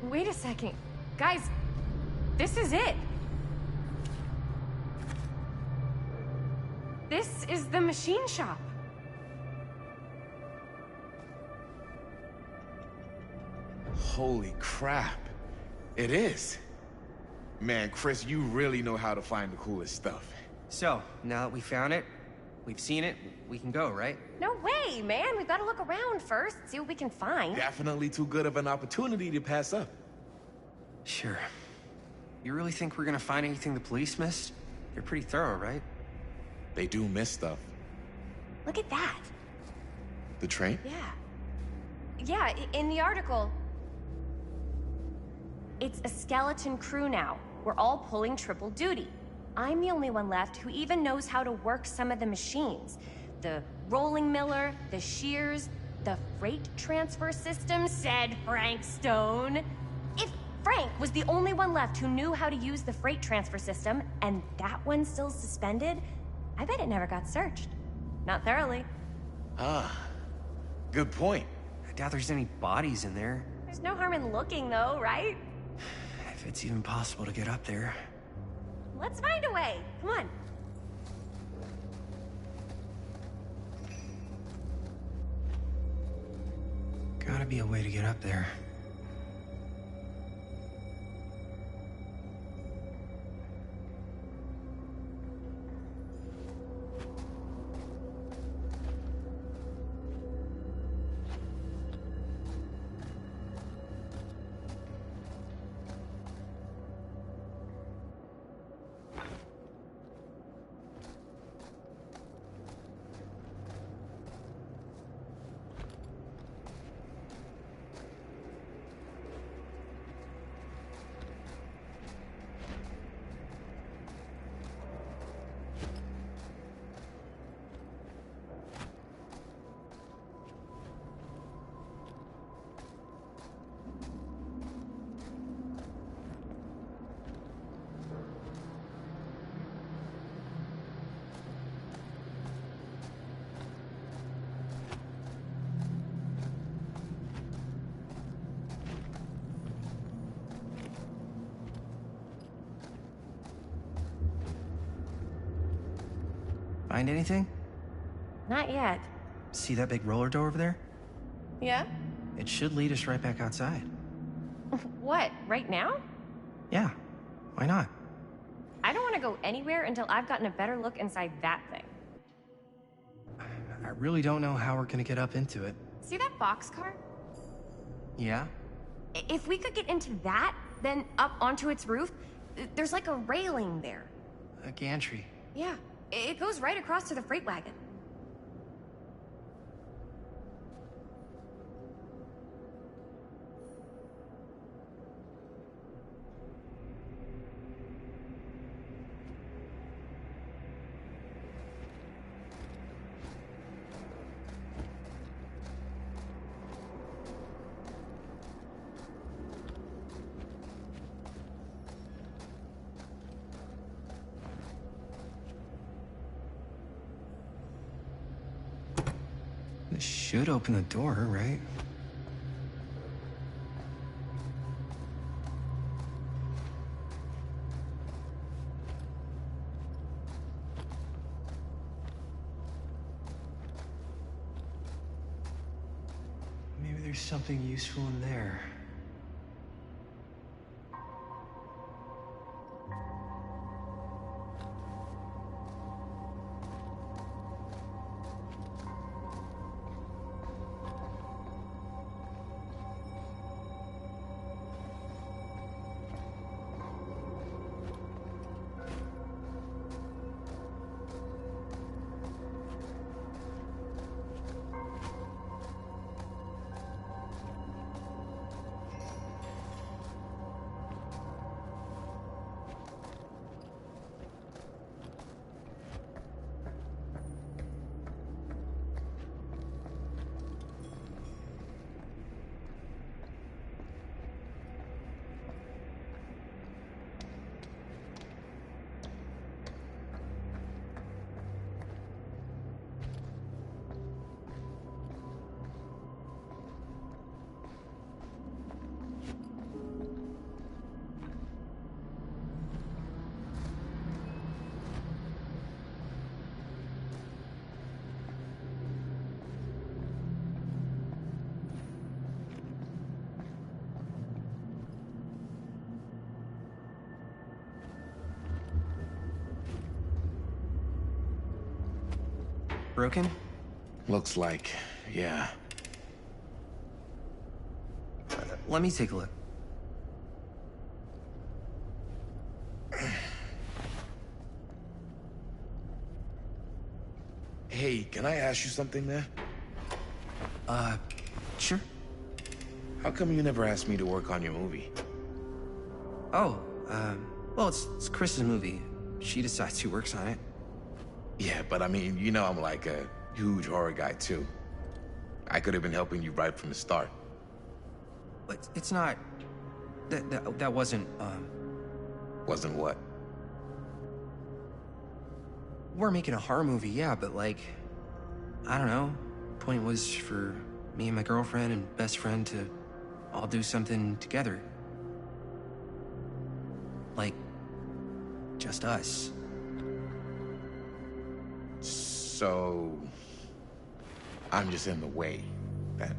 Wait a second. Guys, this is it. This is the machine shop. Holy crap. It is. Man, Chris, you really know how to find the coolest stuff. So, now that we found it, we've seen it, we can go, right? No way, man. We've got to look around first, see what we can find. Definitely too good of an opportunity to pass up. Sure. You really think we're gonna find anything the police missed? They're pretty thorough, right? They do miss stuff. Look at that. The train? Yeah, in the article, it's a skeleton crew now. We're all pulling triple duty. I'm the only one left who even knows how to work some of the machines. The rolling miller, the shears, the freight transfer system, said Frank Stone. If Frank was the only one left who knew how to use the freight transfer system, and that one's still suspended, I bet it never got searched. Not thoroughly. Ah, good point. I doubt there's any bodies in there. There's no harm in looking, though, right? If it's even possible to get up there. Let's find a way. Come on. Gotta be a way to get up there. Find anything? Not yet. See that big roller door over there? Yeah? It should lead us right back outside. What, right now? Yeah, why not? I don't want to go anywhere until I've gotten a better look inside that thing. I really don't know how we're gonna get up into it. See that boxcar? Yeah? If we could get into that, then up onto its roof, there's like a railing there. A gantry. Yeah, it goes right across to the freight wagon. This should open the door, right? Maybe there's something useful in there. broken? Looks like, yeah. Let me take a look. Hey, can I ask you something, man? Sure. How come you never asked me to work on your movie? Oh, well, it's Chris's movie. She decides who works on it. Yeah, but I mean, you know I'm like a huge horror guy, too. I could have been helping you right from the start. But it's not... That wasn't, Wasn't what? We're making a horror movie, yeah, but like... I don't know. Point was for me and my girlfriend and best friend to all do something together. Like... just us. So... I'm just in the way, then.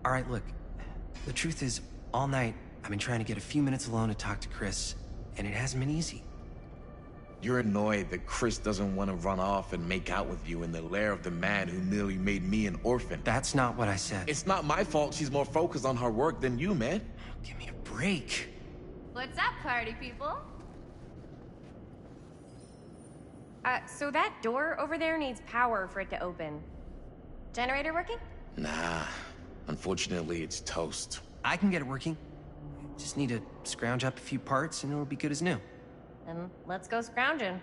All right, look. The truth is, all night, I've been trying to get a few minutes alone to talk to Chris, and it hasn't been easy. You're annoyed that Chris doesn't want to run off and make out with you in the lair of the man who nearly made me an orphan. That's not what I said. It's not my fault she's more focused on her work than you, man. Give me a break. What's up, party people? So that door over there needs power for it to open. Generator working? Nah. Unfortunately, it's toast. I can get it working. Just need to scrounge up a few parts and it'll be good as new. Then let's go scrounging.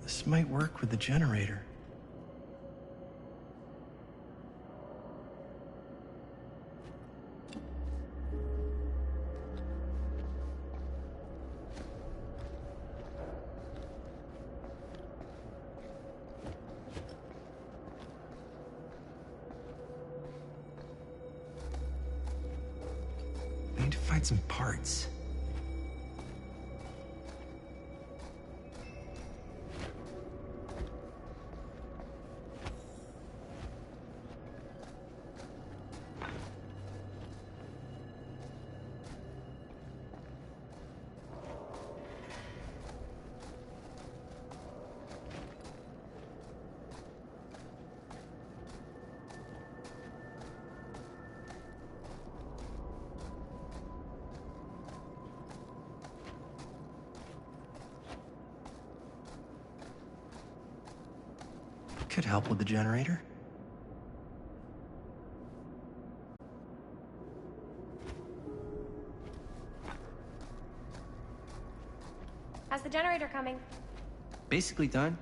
This might work with the generator. I need to find some parts. Could help with the generator. How's the generator coming? Basically done.